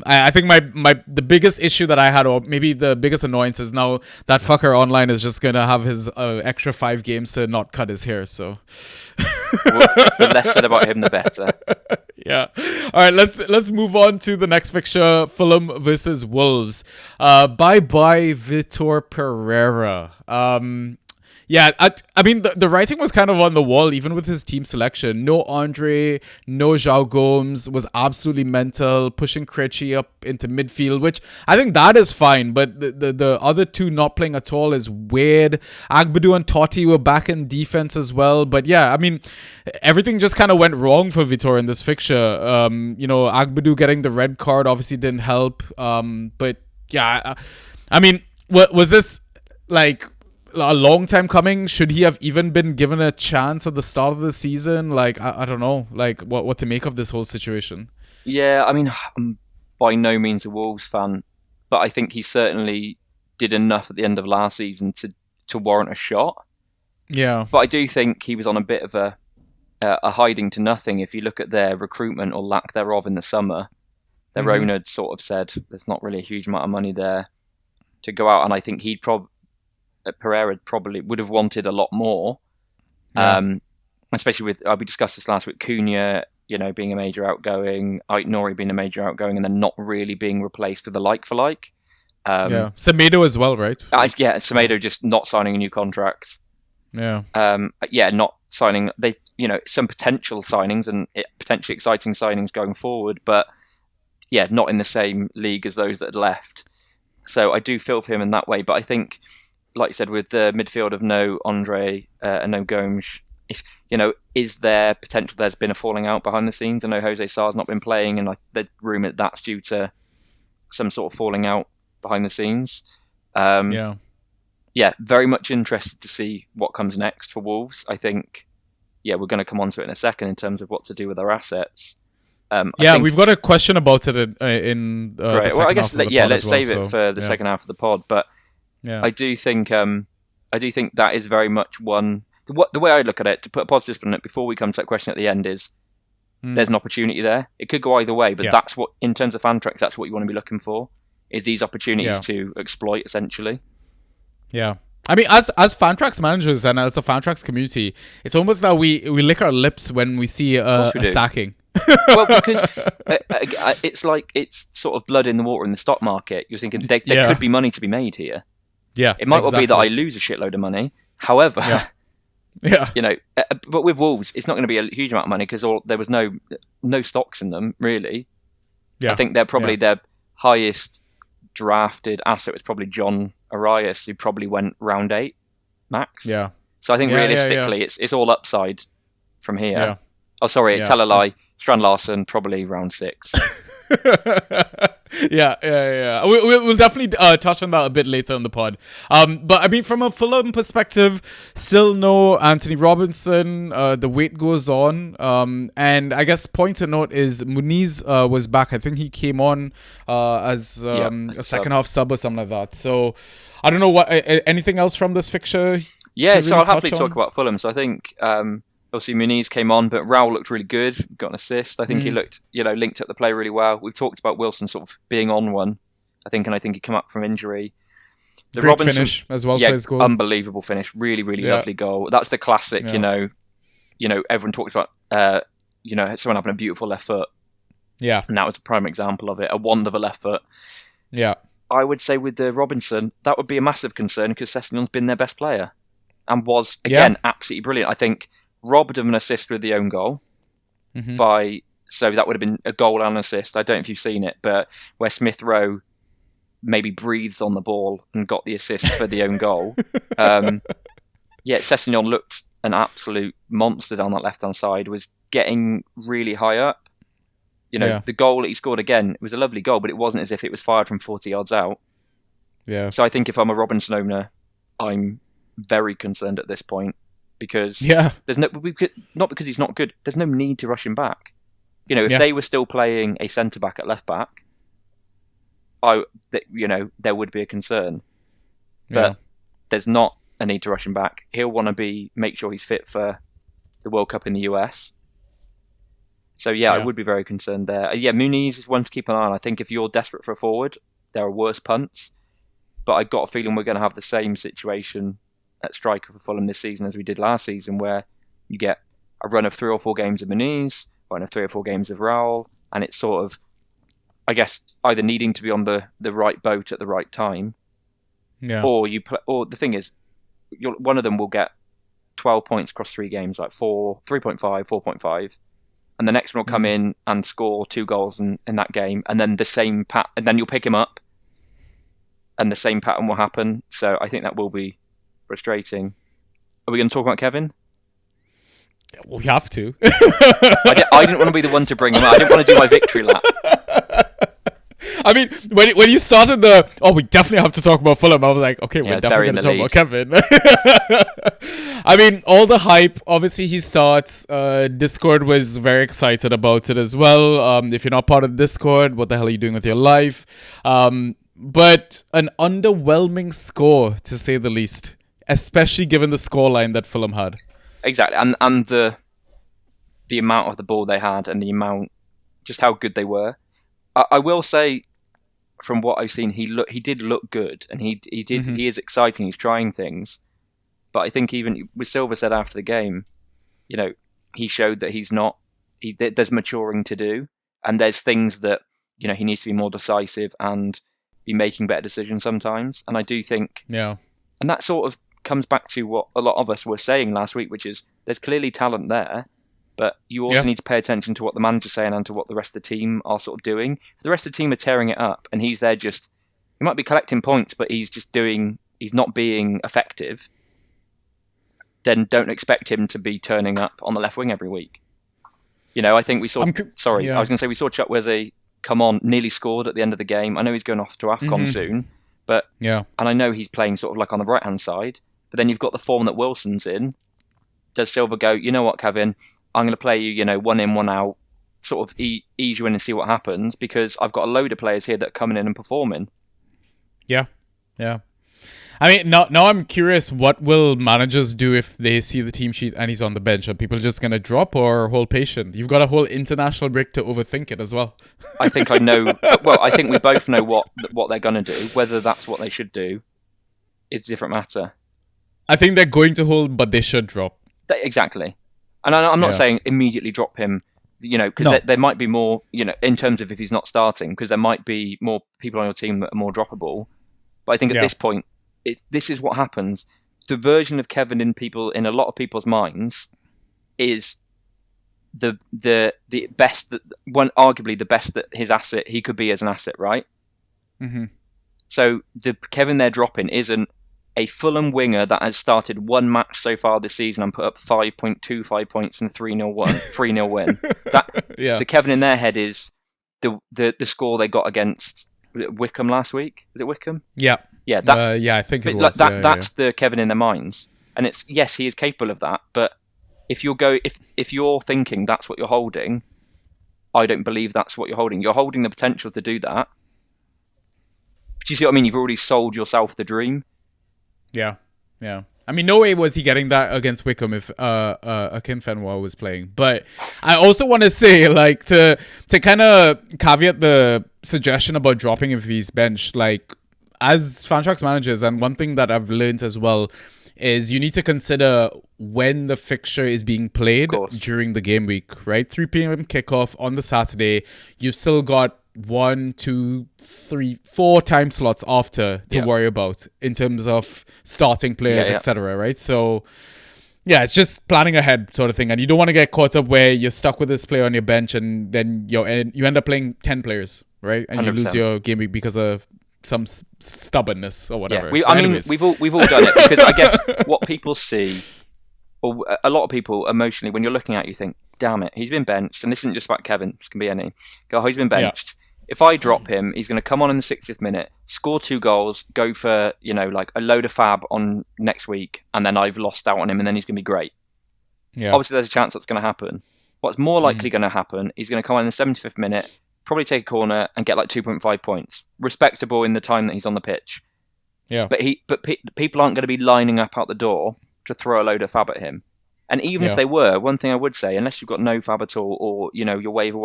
I think the biggest issue that I had, or maybe the biggest annoyance, is now that fucker online is just gonna have his extra 5 games to not cut his hair. So the less said about him, the better. Yeah. All right. Let's move on to the next fixture: Fulham versus Wolves. Bye Vitor Pereira. Yeah, the writing was kind of on the wall, even with his team selection. No Andre, no João Gomes, was absolutely mental, pushing Krejci up into midfield, which I think that is fine, but the other two not playing at all is weird. Agbadu and Totti were back in defense as well, but yeah, everything just kind of went wrong for Vitor in this fixture. Agbadu getting the red card obviously didn't help, but yeah, was this like a long time coming? Should he have even been given a chance at the start of the season? Like, I don't know, like what to make of this whole situation. Yeah, I'm by no means a Wolves fan, but I think he certainly did enough at the end of last season to to warrant a shot. Yeah. But I do think he was on a bit of a hiding to nothing. If you look at their recruitment or lack thereof in the summer, their owner had sort of said there's not really a huge amount of money there to go out, and I think Pereira probably would have wanted a lot more. Yeah. Especially with we discussed this last week, Cunha, being a major outgoing, Ait-Nouri being a major outgoing, and then not really being replaced with a like for like. Semedo as well, right? Semedo just not signing a new contract. Yeah. Not signing. Some potential signings and potentially exciting signings going forward, but not in the same league as those that had left. So I do feel for him in that way. But I think, like you said, with the midfield of no Andre and no Gomes, is there potential there's been a falling out behind the scenes? I know Jose Sar's not been playing, and the rumour that's due to some sort of falling out behind the scenes. Very much interested to see what comes next for Wolves. I think, we're going to come on to it in a second in terms of what to do with our assets. We've got a question about it in the second well, I guess half of the pod let's as well, save it for the second half of the pod. But I do think that is very much one. The way I look at it, to put a positive spin on it before we come to that question at the end, is there's an opportunity there. It could go either way, but that's what, in terms of fan tracks, that's what you want to be looking for, is these opportunities to exploit, essentially. Yeah. I mean, as Fantrax managers and as a Fantrax community, it's almost that we lick our lips when we see a sacking. Well, because it's sort of blood in the water in the stock market. You're thinking there could be money to be made here. Yeah, it might well be that I lose a shitload of money. However, but with Wolves, it's not going to be a huge amount of money because there was no stocks in them really. Yeah. I think they're probably their highest drafted asset was probably John Arias, who probably went round 8 max. Yeah. So I think realistically, it's all upside from here. Yeah. Oh, sorry, tell a lie. Strand Larson probably round 6. Yeah. We'll definitely touch on that a bit later in the pod. But I mean, from a Fulham perspective, still no Anthony Robinson. The wait goes on. And I guess point to note is Muniz was back. I think he came on as a second half sub or something like that. So I don't know what anything else from this fixture. Yeah, so I'll happily talk about Fulham. So I think obviously Muniz came on, but Raul looked really good, got an assist. I think he looked, linked up the play really well. We've talked about Wilson sort of being on one, I think he came up from injury. The great Robinson finish as well for his goal. Unbelievable finish, really, really lovely goal. That's the classic, everyone talks about, someone having a beautiful left foot. Yeah. And that was a prime example of it, a wand of a left foot. Yeah. I would say with the Robinson, that would be a massive concern because Sessegnon's been their best player and was, again, absolutely brilliant. I think robbed of an assist with the own goal so that would have been a goal and an assist. I don't know if you've seen it, but where Smith Rowe maybe breathes on the ball and got the assist for the own goal. Sessegnon looked an absolute monster down that left-hand side, was getting really high up. The goal that he scored again, it was a lovely goal, but it wasn't as if it was fired from 40 yards out. Yeah. So I think if I'm a Robinson owner, I'm very concerned at this point. Because there's not because he's not good. There's no need to rush him back. If they were still playing a centre back at left back, there would be a concern. But there's not a need to rush him back. He'll want to make sure he's fit for the World Cup in the US. So I would be very concerned there. Muniz is one to keep an eye on. I think if you're desperate for a forward, there are worse punts. But I got a feeling we're going to have the same situation at striker for Fulham this season as we did last season, where you get a run of 3 or 4 games of Muniz, a run of 3 or 4 games of Raul, and it's sort of, I guess, either needing to be on the right boat at the right time, or the thing is, one of them will get 12 points across 3 games, like 3.5, 4.5, and the next one will come in and score 2 goals in that game, and then and then you'll pick him up, and the same pattern will happen. So I think that will be frustrating. Are we going to talk about Kevin? We have to. I didn't want to be the one to bring him up. I didn't want to do my victory lap. I mean, when you started we definitely have to talk about Fulham, I was like, okay, we're definitely going to talk about Kevin. I mean, all the hype, obviously he starts. Discord was very excited about it as well. If you're not part of Discord, what the hell are you doing with your life? But an underwhelming score, to say the least. especially given the scoreline that Fulham had. Exactly, and the amount of the ball they had and the amount, just how good they were. I will say, from what I've seen, he did look good, and he is exciting. He's trying things, but I think even with Silva said after the game, he showed that he's not. There's maturing to do, and there's things that he needs to be more decisive and be making better decisions sometimes. And I do think, and that sort of comes back to what a lot of us were saying last week, which is there's clearly talent there, but you also need to pay attention to what the manager's saying and to what the rest of the team are sort of doing. If the rest of the team are tearing it up and he's there he might be collecting points, but he's not being effective, then don't expect him to be turning up on the left wing every week. I think we saw, I was going to say we saw Chukwueze come on, nearly scored at the end of the game. I know he's going off to AFCON soon, and I know he's playing sort of like on the right-hand side, but then you've got the form that Wilson's in. Does Silva go, you know what, Kevin, I'm going to play you, one in, one out, sort of ease you in and see what happens, because I've got a load of players here that are coming in and performing. Yeah. I mean, now I'm curious, what will managers do if they see the team sheet and he's on the bench? Are people just going to drop or hold patient? You've got a whole international break to overthink it as well. I think I know. Well, I think we both know what they're going to do. Whether that's what they should do is a different matter. I think they're going to hold, but they should drop. Exactly. And I'm not saying immediately drop him, because there might be more, in terms of if he's not starting, because there might be more people on your team that are more droppable. But I think at this point, this is what happens. The version of Kevin in a lot of people's minds is the best, arguably the best that his asset he could be as an asset, right? Mm-hmm. So the Kevin they're dropping isn't a Fulham winger that has started one match so far this season and put up 5.25 points and 3-0 win. The Kevin in their head is the score they got against Wickham last week. Was it Wickham? Yeah. Yeah, I think it was. That's the Kevin in their minds, and it's yes, he is capable of that. But if you're thinking that's what you're holding, I don't believe that's what you're holding. You're holding the potential to do that. Do you see what I mean? You've already sold yourself the dream. Yeah. I mean, no way was he getting that against Wickham if Akinfenwa was playing. But I also want to say, like, to kind of caveat the suggestion about dropping if he's benched, like, as Fantrax managers, and one thing that I've learned as well is you need to consider when the fixture is being played during the game week, right? 3 p.m. kickoff on the Saturday. You've still got 1, 2, 3, 4 time slots after to worry about in terms of starting players, etc. Right? So, yeah, it's just planning ahead sort of thing. And you don't want to get caught up where you're stuck with this player on your bench and then you end up playing 10 players, right? And 100%. You lose your game week because of some stubbornness or whatever. We've all done it, because I guess what people see, or a lot of people emotionally, when you're looking at it, you think, damn it, he's been benched, and this isn't just about Kevin, this can be any. Go, he's been benched. If I drop him, he's going to come on in the 60th minute, score 2 goals, go for, like a load of fab on next week, and then I've lost out on him, and then he's going to be great. Yeah. Obviously, there's a chance that's going to happen. What's more likely going to happen, he's going to come on in the 75th minute, probably take a corner and get like 2.5 points. Respectable in the time that he's on the pitch. Yeah. But people aren't going to be lining up out the door to throw a load of fab at him. And even if they were, one thing I would say, unless you've got no fab at all, or your waiver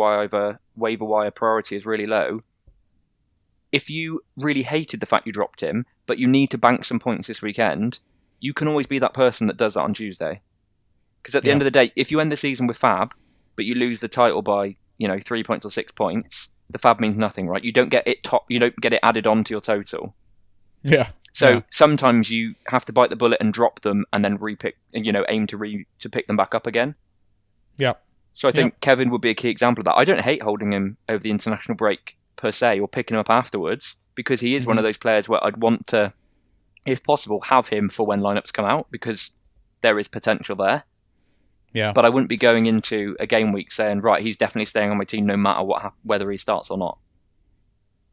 wire priority is really low, if you really hated the fact you dropped him, but you need to bank some points this weekend, you can always be that person that does that on Tuesday. Because at the end of the day, if you end the season with fab, but you lose the title by 3 points or 6 points, the fab means nothing, right? You don't get it you don't get it added on to your total. Yeah. So sometimes you have to bite the bullet and drop them, and then aim to pick them back up again. Yeah. So I think Kevin would be a key example of that. I don't hate holding him over the international break per se, or picking him up afterwards, because he is one of those players where I'd want to, if possible, have him for when lineups come out, because there is potential there. Yeah. But I wouldn't be going into a game week saying, right, he's definitely staying on my team no matter whether he starts or not.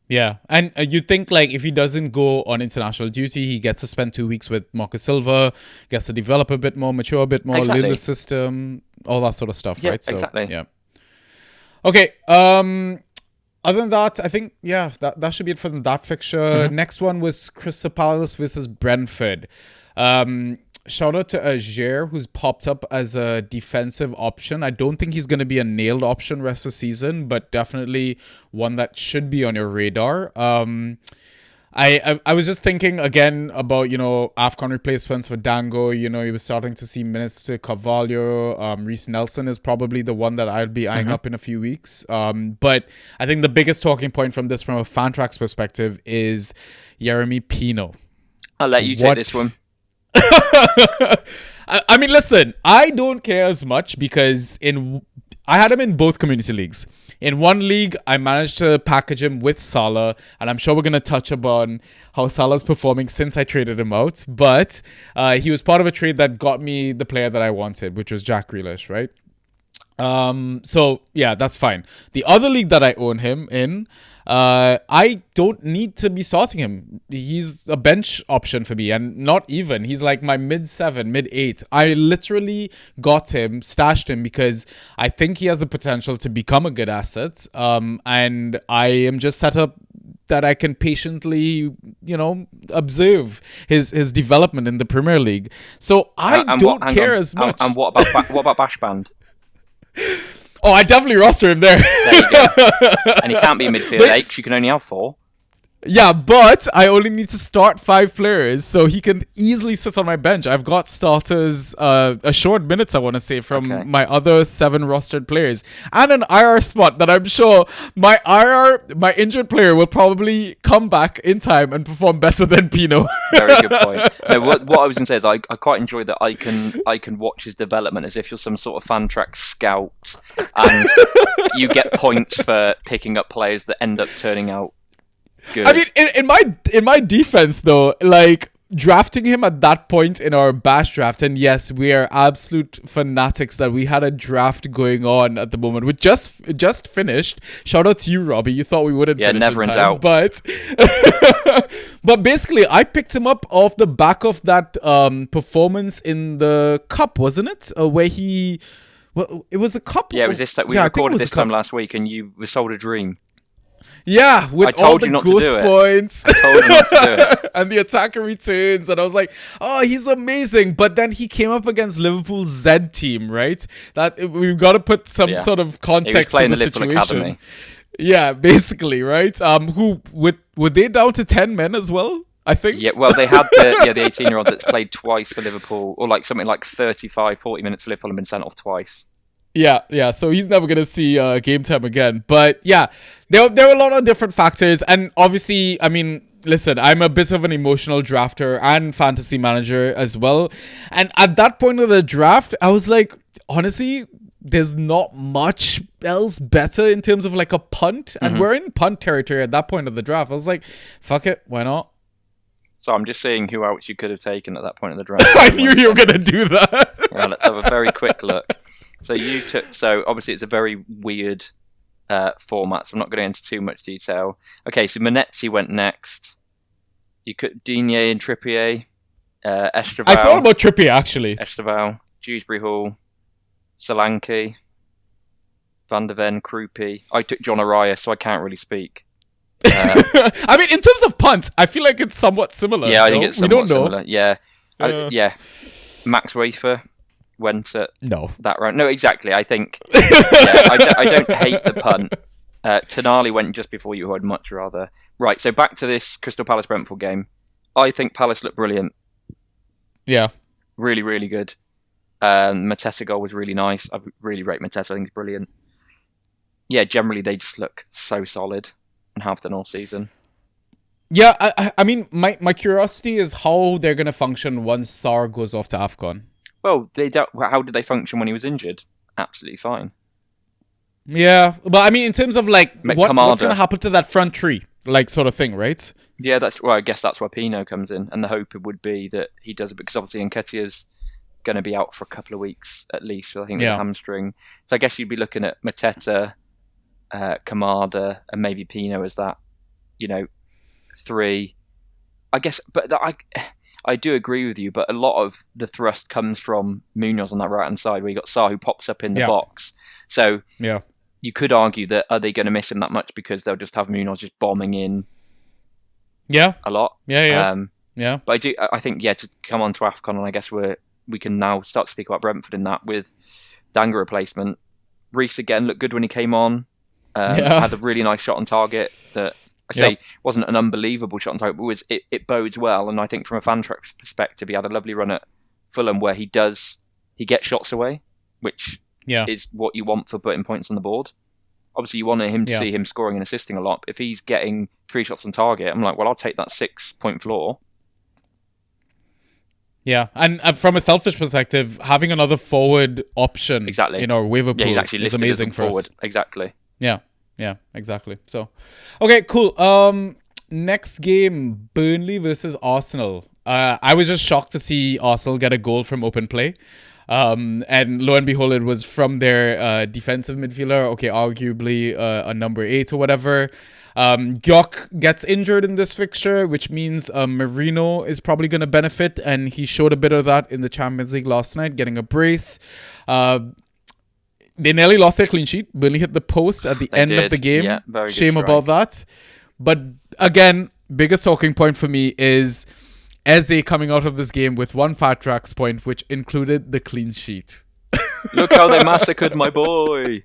Yeah, and you'd think, like, if he doesn't go on international duty, he gets to spend 2 weeks with Marcus Silva, gets to develop a bit more, mature a bit more, learn the system, all that sort of stuff, right? So, exactly. Yeah. Okay, other than that, I think, that should be it for that fixture. Next one was Crystal Palace versus Brentford. Shout out to Ajer, who's popped up as a defensive option. I don't think he's going to be a nailed option rest of the season, but definitely one that should be on your radar. I was just thinking again about, AFCON replacements for Dango. You was starting to see minutes to Carvalho. Reece Nelson is probably the one that I'll be eyeing up in a few weeks. But I think the biggest talking point from a Fantrax perspective is Jeremy Pino. I'll let you take this one. I mean, listen, I don't care as much because I had him in both community leagues. In one league, I managed to package him with Salah, and I'm sure we're going to touch upon how Salah's performing since I traded him out. But he was part of a trade that got me the player that I wanted, which was Jack Grealish, right? So yeah, that's fine. The other league that I own him in, I don't need to be starting him. He's a bench option for me, and not even. He's like my mid-7, mid-8. I literally got him, stashed him, because I think he has the potential to become a good asset. And I am just set up that I can patiently, observe his development in the Premier League. So I don't care as much. And what about Bashband? Oh, I definitely roster him there. There you go. And he can't be midfield 8. You can only have 4. Yeah, but I only need to start 5 players, so he can easily sit on my bench. I've got starters, assured minutes, I want to say, from my other 7 rostered players, and an IR spot that I'm sure my injured player will probably come back in time and perform better than Pino. Very good point. No, what I was going to say is I quite enjoy that I can watch his development as if you're some sort of Fantrax scout, and you get points for picking up players that end up turning out good. I mean, in my defense though, like drafting him at that point in our bash draft, and yes, we are absolute fanatics that we had a draft going on at the moment. We just finished. Shout out to you, Robbie. You thought we wouldn't. Yeah, finish never in time, doubt. But basically, I picked him up off the back of that performance in the cup, wasn't it? Where he, well, it was the cup. Yeah, it was this. We recorded this time last week, and you were sold a dream. Yeah, with all the ghost points. I told you not to do it. And the attacker returns, and I was like, oh, he's amazing. But then he came up against Liverpool's Z team, right? That we've got to put some sort of context in the Liverpool situation. Academy. Yeah, basically, right? Were they down to 10 men as well? I think. Yeah, well, they had the 18-year-old that's played twice for Liverpool, or like something like 35, 40 minutes for Liverpool and been sent off twice. Yeah. So he's never gonna see game time again. But yeah, there were a lot of different factors, and obviously, I mean, listen, I'm a bit of an emotional drafter and fantasy manager as well. And at that point of the draft, I was like, honestly, there's not much else better in terms of like a punt, and we're in punt territory at that point of the draft. I was like, fuck it, why not? So I'm just seeing who else you could have taken at that point of the draft. I knew you were gonna do that. Well, let's have a very quick look. So obviously it's a very weird format, so I'm not going to go into too much detail. Okay, so Manetzi went next. You could Digne and Trippier, Esteval. I thought about Trippier actually. Esteval, Dewsbury Hall, Solanke, Van der Ven, Krupi. I took John Araya, so I can't really speak. I mean, in terms of punts, I feel like it's somewhat similar. Yeah, I think it's somewhat similar. Yeah. Max Wafer went at that round. No, exactly. I think I don't hate the punt. Tonali went just before you, who I'd much rather. Right, so back to this Crystal Palace Brentford game. I think Palace looked brilliant. Yeah. Really, really good. Mateta goal was really nice. I really rate Mateta. I think he's brilliant. Yeah, generally they just look so solid and have done all season. Yeah, I mean, my curiosity is how they're going to function once Sarr goes off to AFCON. Well, how did they function when he was injured? Absolutely fine. Yeah, but I mean, in terms of like what's going to happen to that front three, like sort of thing, right? Yeah, I guess that's where Pino comes in, and the hope would be that he does it because obviously Nketiah's going to be out for a couple of weeks at least. I think with a hamstring. So I guess you'd be looking at Mateta, Kamada, and maybe Pino as that, 3. I guess, but I do agree with you, but a lot of the thrust comes from Munoz on that right-hand side, where you got Sarr who pops up in the box. So you could argue that are they going to miss him that much because they'll just have Munoz just bombing in a lot? Yeah. Yeah. But I think, to come on to AFCON, and I guess we can now start to speak about Brentford in that with Danga replacement. Reece again looked good when he came on. Had a really nice shot on target that I say wasn't an unbelievable shot on target, but it bodes well. And I think from a fan track perspective, he had a lovely run at Fulham where he gets shots away, which is what you want for putting points on the board. Obviously, you want him to see him scoring and assisting a lot. But if he's getting 3 shots on target, I'm like, well, I'll take that 6-point floor. Yeah, and from a selfish perspective, having another forward option in our waiver pool is amazing for us. Exactly. Yeah, exactly. So, okay, cool. Next game, Burnley versus Arsenal. I was just shocked to see Arsenal get a goal from open play. And lo and behold, it was from their defensive midfielder. Okay, arguably a number 8 or whatever. Gyok gets injured in this fixture, which means Marino is probably going to benefit, and he showed a bit of that in the Champions League last night, getting a brace. They nearly lost their clean sheet. Burnley hit the post at the end of the game. Yeah, very good Shame strike. about that. But again, biggest talking point for me is Eze coming out of this game with 1 Fat Tracks point, which included the clean sheet. Look how they massacred my boy.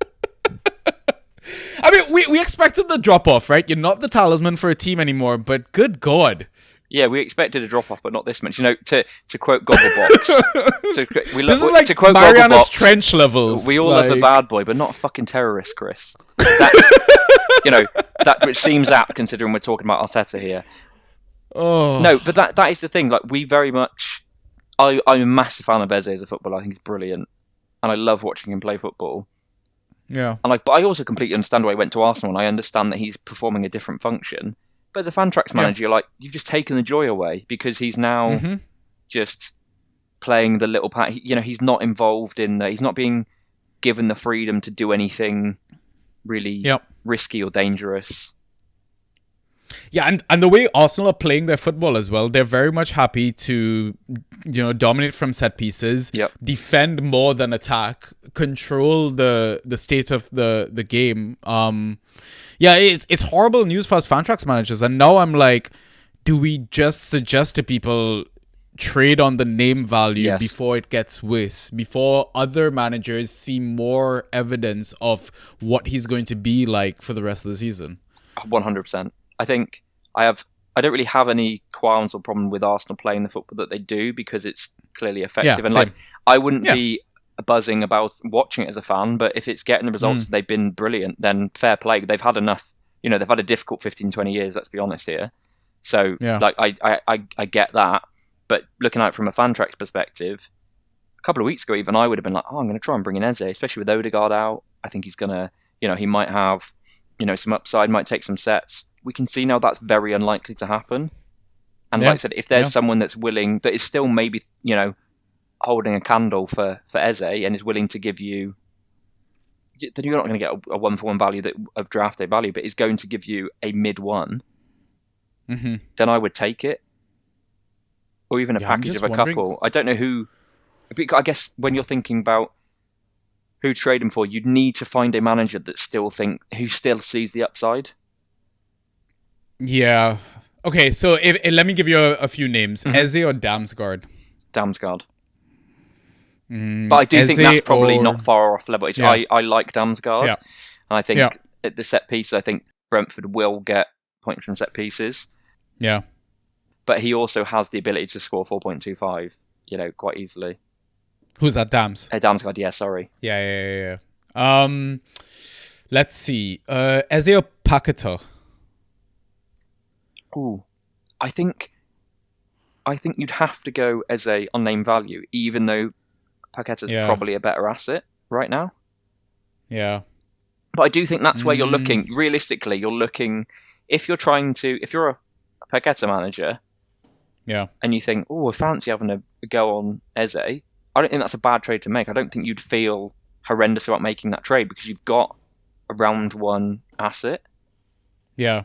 I mean, we expected the drop-off, right? You're not the talisman for a team anymore, but good God. Yeah, we expected a drop-off, but not this much. To quote Gogglebox. This is like Mariana's Trench levels. We all love the bad boy, but not a fucking terrorist, Chris. That's, that which seems apt considering we're talking about Arteta here. Oh. No, but that is the thing. Like, we very much... I'm a massive fan of Eze as a footballer. I think he's brilliant. And I love watching him play football. Yeah. But I also completely understand why he went to Arsenal, and I understand that he's performing a different function. But as a Fantrax manager, you're like, you've just taken the joy away because he's now just playing the little part. He's not involved in he's not being given the freedom to do anything really risky or dangerous. Yeah, and the way Arsenal are playing their football as well, they're very much happy to, dominate from set pieces, defend more than attack, control the state of the game. It's horrible news for us Fantrax managers. And now I'm like, do we just suggest to people trade on the name value before it gets worse, before other managers see more evidence of what he's going to be like for the rest of the season? 100%. I think I don't really have any qualms or problem with Arsenal playing the football that they do because it's clearly effective. And same. I wouldn't be buzzing about watching it as a fan, but if it's getting the results they've been brilliant, then fair play. They've had enough, they've had a difficult 15-20 years, let's be honest here. So I get that. But looking at it from a Fantrax perspective, a couple of weeks ago even, I would have been like, I'm going to try and bring in Eze, especially with Odegaard out. I think he's going to, he might have, some upside, might take some sets. We can see now that's very unlikely to happen. And like I said, if there's someone that's willing, that is still maybe, holding a candle for Eze and is willing to give you, then you're not going to get a 1-for-1 value of draft day value, but is going to give you a mid-1, then I would take it. Or even a package of a couple. I don't know who... I guess when you're thinking about who to trade him for, you'd need to find a manager who still sees the upside. Yeah. Okay, so let me give you a few names. Eze or Damsgaard? Damsgaard. But I do think that's probably not far off level. I like Damsgaard. And I think at the set piece, I think Brentford will get points from set pieces. Yeah. But he also has the ability to score 4.25, quite easily. Who's that, Dams? Damsgaard, yeah, sorry. Yeah. Let's see. Eze or Paquetá? Ooh. I think you'd have to go Eze on name value, even though Paqueta's probably a better asset right now. Yeah. But I do think that's where you're looking. Realistically, you're looking... If you're a Paqueta manager... Yeah. And you think, I fancy having a go on Eze. I don't think that's a bad trade to make. I don't think you'd feel horrendous about making that trade because you've got a round 1 asset. Yeah.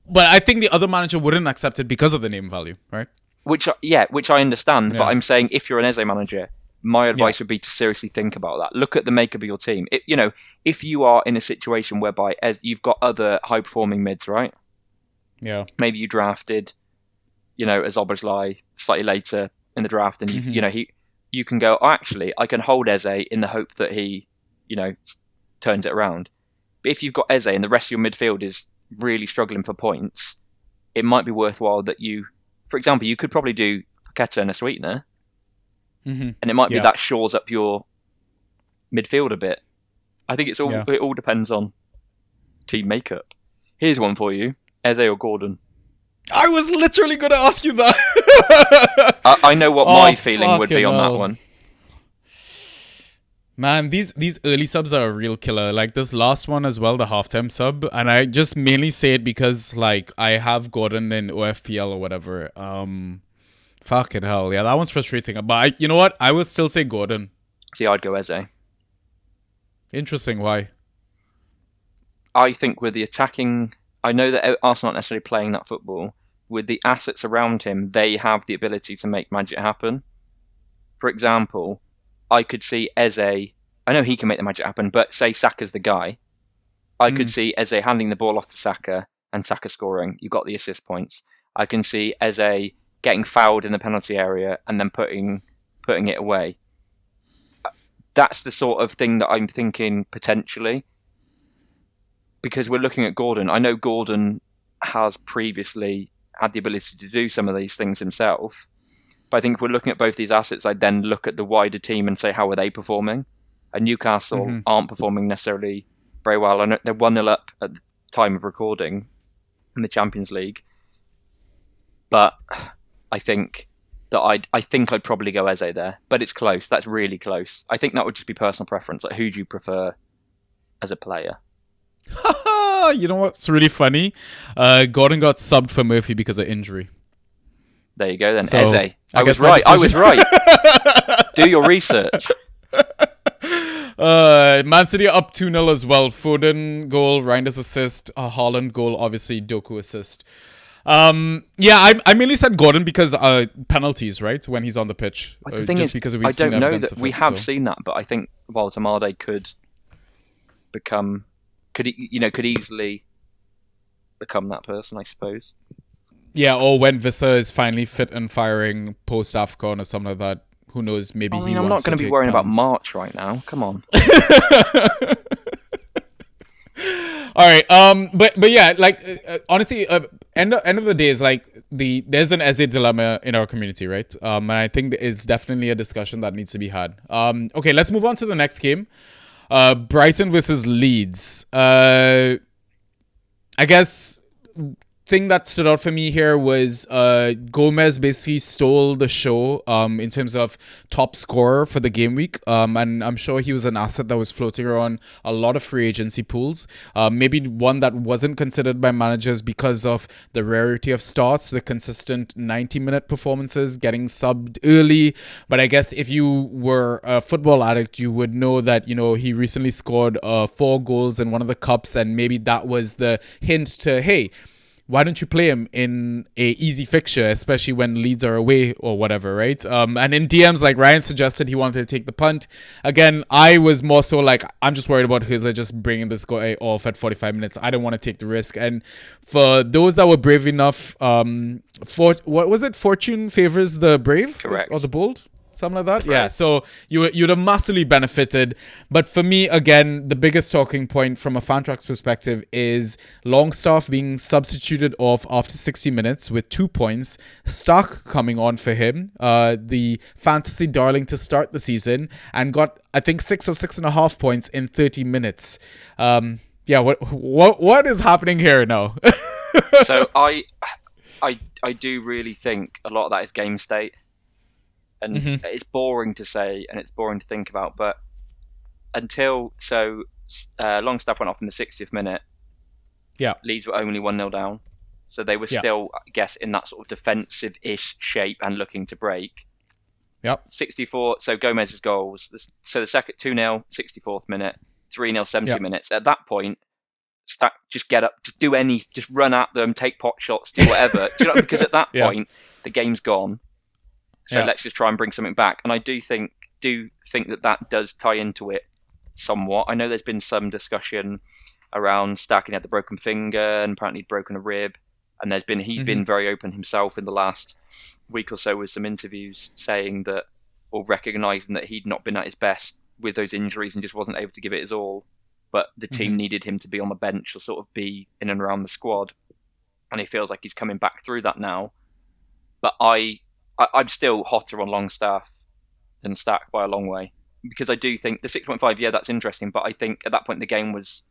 But I think the other manager wouldn't accept it because of the name value, right? Which I understand. But I'm saying if you're an Eze manager, my advice would be to seriously think about that. Look at the makeup of your team. If you are in a situation whereby you've got other high-performing mids, right? Yeah. Maybe you drafted... as Obersley slightly later in the draft, and you can go, oh, actually, I can hold Eze in the hope that he, turns it around. But if you've got Eze and the rest of your midfield is really struggling for points, it might be worthwhile that you, for example, you could probably do Paqueta and a sweetener, and it might be that shores up your midfield a bit. I think it all depends on team makeup. Here's one for you: Eze or Gordon. I was literally going to ask you that. I know what my feeling would be on that one. Man, these early subs are a real killer. Like this last one as well, the halftime sub. And I just mainly say it because like I have Gordon in OFPL or whatever. Fucking hell. Yeah, that one's frustrating. But you know what? I would still say Gordon. See, I'd go Eze. Interesting. Why? I think with the attacking... I know that Arsenal aren't necessarily playing that football. With the assets around him, they have the ability to make magic happen. For example, I could see Eze... I know he can make the magic happen, but say Saka's the guy. I could see Eze handing the ball off to Saka and Saka scoring. You've got the assist points. I can see Eze getting fouled in the penalty area and then putting it away. That's the sort of thing that I'm thinking potentially. Because we're looking at Gordon. I know Gordon has previously had the ability to do some of these things himself. But I think if we're looking at both these assets, I'd then look at the wider team and say, how are they performing? And Newcastle aren't performing necessarily very well. I know they're 1-0 up at the time of recording in the Champions League. But I think that I'd probably go Eze there. But it's close. That's really close. I think that would just be personal preference. Like, who do you prefer as a player? You know what's really funny? Gordon got subbed for Murphy because of injury. There you go then. So, Eze. I was right. Do your research. Man City up 2-0 as well. Foden goal, Reinders assist, Haaland goal, obviously Doku assist. I mainly said Gordon because penalties, right? When he's on the pitch. But the thing is, because I don't know that we have seen that, but I think Amade could become... could easily become that person, I suppose. Yeah, or when Visser is finally fit and firing post AFCON or something like that. Who knows? Maybe I'm not going to be worrying about March right now. Come on. All right. But yeah, like honestly, end of the day is like there's an Eze dilemma in our community, right? And I think it's definitely a discussion that needs to be had. Okay, let's move on to the next game. Brighton versus Leeds. I guess thing that stood out for me here was Gomez basically stole the show in terms of top scorer for the game week. And I'm sure he was an asset that was floating around a lot of free agency pools. Maybe one that wasn't considered by managers because of the rarity of starts, the consistent 90-minute performances, getting subbed early. But I guess if you were a football addict, you would know that, he recently scored 4 goals in one of the cups, and maybe that was the hint to, hey, why don't you play him in a easy fixture, especially when Leeds are away or whatever, right? And in DMs, like Ryan suggested he wanted to take the punt. Again, I was more so like, I'm just worried about Hizza just bringing this guy off at 45 minutes. I don't want to take the risk. And for those that were brave enough, what was it? Fortune favors the brave? Correct. Or the bold? Something like that? Right. Yeah, so you'd have massively benefited. But for me, again, the biggest talking point from a Fantrax perspective is Longstaff being substituted off after 60 minutes with 2 points. Stark coming on for him, the fantasy darling to start the season, and got, I think, 6 or 6.5 points in 30 minutes. Yeah, what is happening here now? So I do really think a lot of that is game state. And it's boring to say and it's boring to think about, but Longstaff went off in the 60th minute. Yeah. Leeds were only 1-0 down. So they were still, I guess, in that sort of defensive-ish shape and looking to break. Yep. 64, so Gomez's goals. So the second 2-0, 64th minute, 3-0, 70 minutes. At that point, just get up, just run at them, take pot shots, do whatever. Because at that point, the game's gone. So let's just try and bring something back. And I do think that does tie into it somewhat. I know there's been some discussion around Stark had the broken finger and apparently he'd broken a rib. And he's been very open himself in the last week or so with some interviews saying that, or recognising that he'd not been at his best with those injuries and just wasn't able to give it his all. But the team needed him to be on the bench or sort of be in and around the squad. And he feels like he's coming back through that now. But I'm still hotter on Longstaff than Stack by a long way. Because I do think the 6.5, yeah, that's interesting. But I think at that point the game was,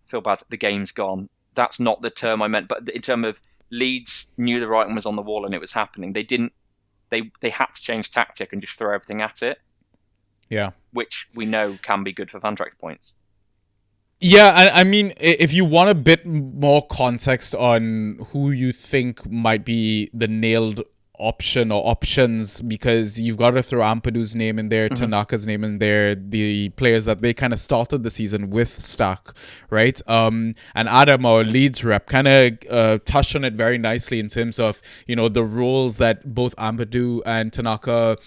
feel bad, the game's gone. That's not the term I meant. But in terms of Leeds knew the writing was on the wall and it was happening. They had to change tactic and just throw everything at it. Yeah. Which we know can be good for Fantrax points. Yeah, I mean, if you want a bit more context on who you think might be the nailed option or options, because you've got to throw Ampadu's name in there, Tanaka's name in there, the players that they kind of started the season with Stack, right? And Adam, our Leeds rep, kind of touched on it very nicely in terms of, the roles that both Ampadu and Tanaka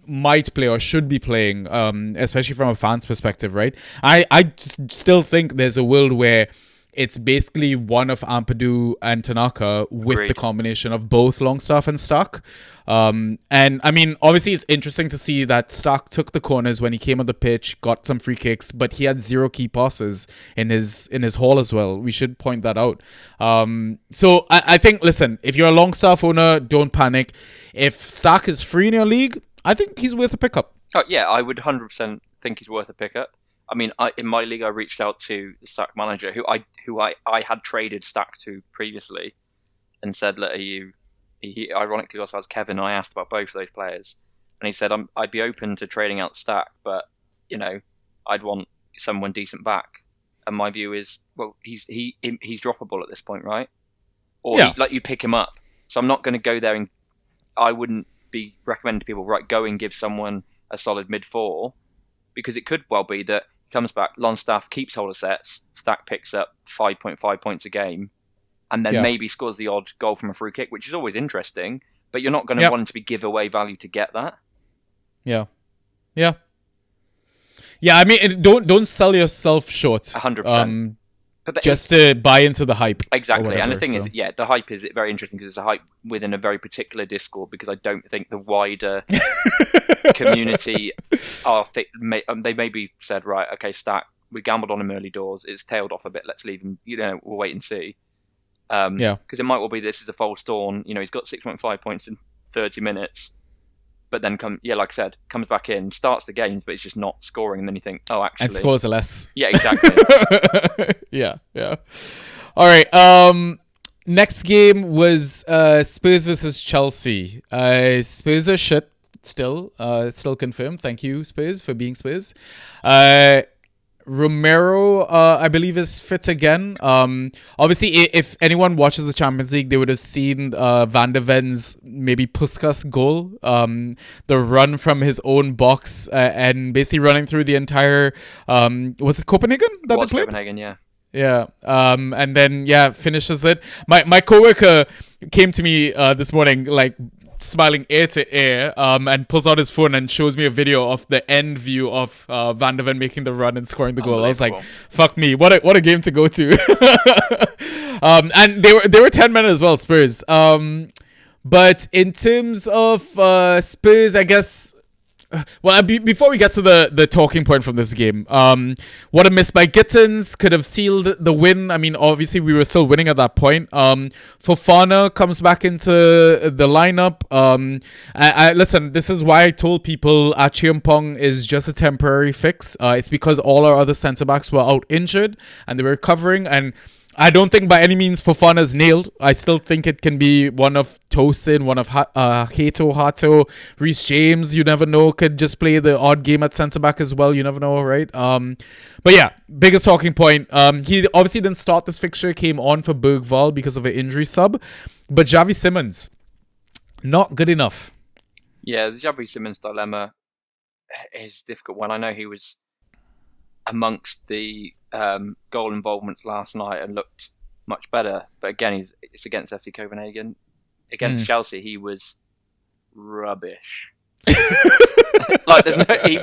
might play or should be playing, especially from a fan's perspective, right? I still think there's a world where it's basically one of Ampadu and Tanaka with the combination of both Longstaff and Stark. And I mean, obviously it's interesting to see that Stark took the corners when he came on the pitch, got some free kicks, but he had 0 key passes in his haul as well. We should point that out. So I think, listen, if you're a Longstaff owner, don't panic. If Stark is free in your league, I think he's worth a pickup. Oh yeah, I would 100% think he's worth a pickup. I mean, in my league, I reached out to the Stack manager, who I had traded Stack to previously, and said, "Look, he ironically also has Kevin." And I asked about both of those players, and he said, "I'd be open to trading out Stack, but I'd want someone decent back." And my view is, well, he's droppable at this point, right? Or you pick him up. So I'm not going to go there, and I wouldn't be recommending to people, right, go and give someone a solid mid-4, because it could well be that he comes back, Longstaff keeps hold of sets, Stack picks up 5.5 points a game, and then maybe scores the odd goal from a free kick, which is always interesting, but you're not going to want to be giveaway value to get that. Yeah, I mean, don't sell yourself short. 100%. But just to buy into the hype. Exactly. Whatever, and the thing is, the hype is very interesting because it's a hype within a very particular Discord, because I don't think the wider community they maybe said, right, okay, Stack, we gambled on him early doors, it's tailed off a bit, let's leave him, we'll wait and see. Because it might well be this is a false dawn, he's got 6.5 points in 30 minutes, but then like I said, comes back in, starts the games, but it's just not scoring, and then you think, oh, actually, and scores less. Yeah, exactly. yeah. All right. Next game was Spurs versus Chelsea. Spurs are shit still. Still confirmed. Thank you, Spurs, for being Spurs. Romero, I believe, is fit again. Obviously, if anyone watches the Champions League, they would have seen Van der Ven's maybe Puskas goal. The run from his own box and basically running through the entire... was it Copenhagen that they played? Copenhagen, yeah. Yeah. And then, finishes it. My coworker came to me this morning, like, smiling ear to ear, and pulls out his phone and shows me a video of the end view of Van der Ven making the run and scoring the goal. I was like, fuck me, what a game to go to. And they were 10 men as well, Spurs. But in terms of Spurs, I guess, well, before we get to the talking point from this game, what a miss by Gittins could have sealed the win. I mean, obviously we were still winning at that point. Fofana comes back into the lineup. Listen, this is why I told people Achiampong is just a temporary fix. It's because all our other centre backs were out injured and they were recovering, and I don't think by any means Fofana's nailed. I still think it can be one of Tosin, one of Hato, Reece James. You never know. Could just play the odd game at centre-back as well. You never know, right? But yeah, biggest talking point. He obviously didn't start this fixture. Came on for Bergvall because of an injury sub. But Xavi Simons, not good enough. Yeah, the Xavi Simons dilemma is a difficult one. I know he was amongst the goal involvements last night and looked much better, but again, it's against FC Copenhagen. Against Chelsea, he was rubbish. He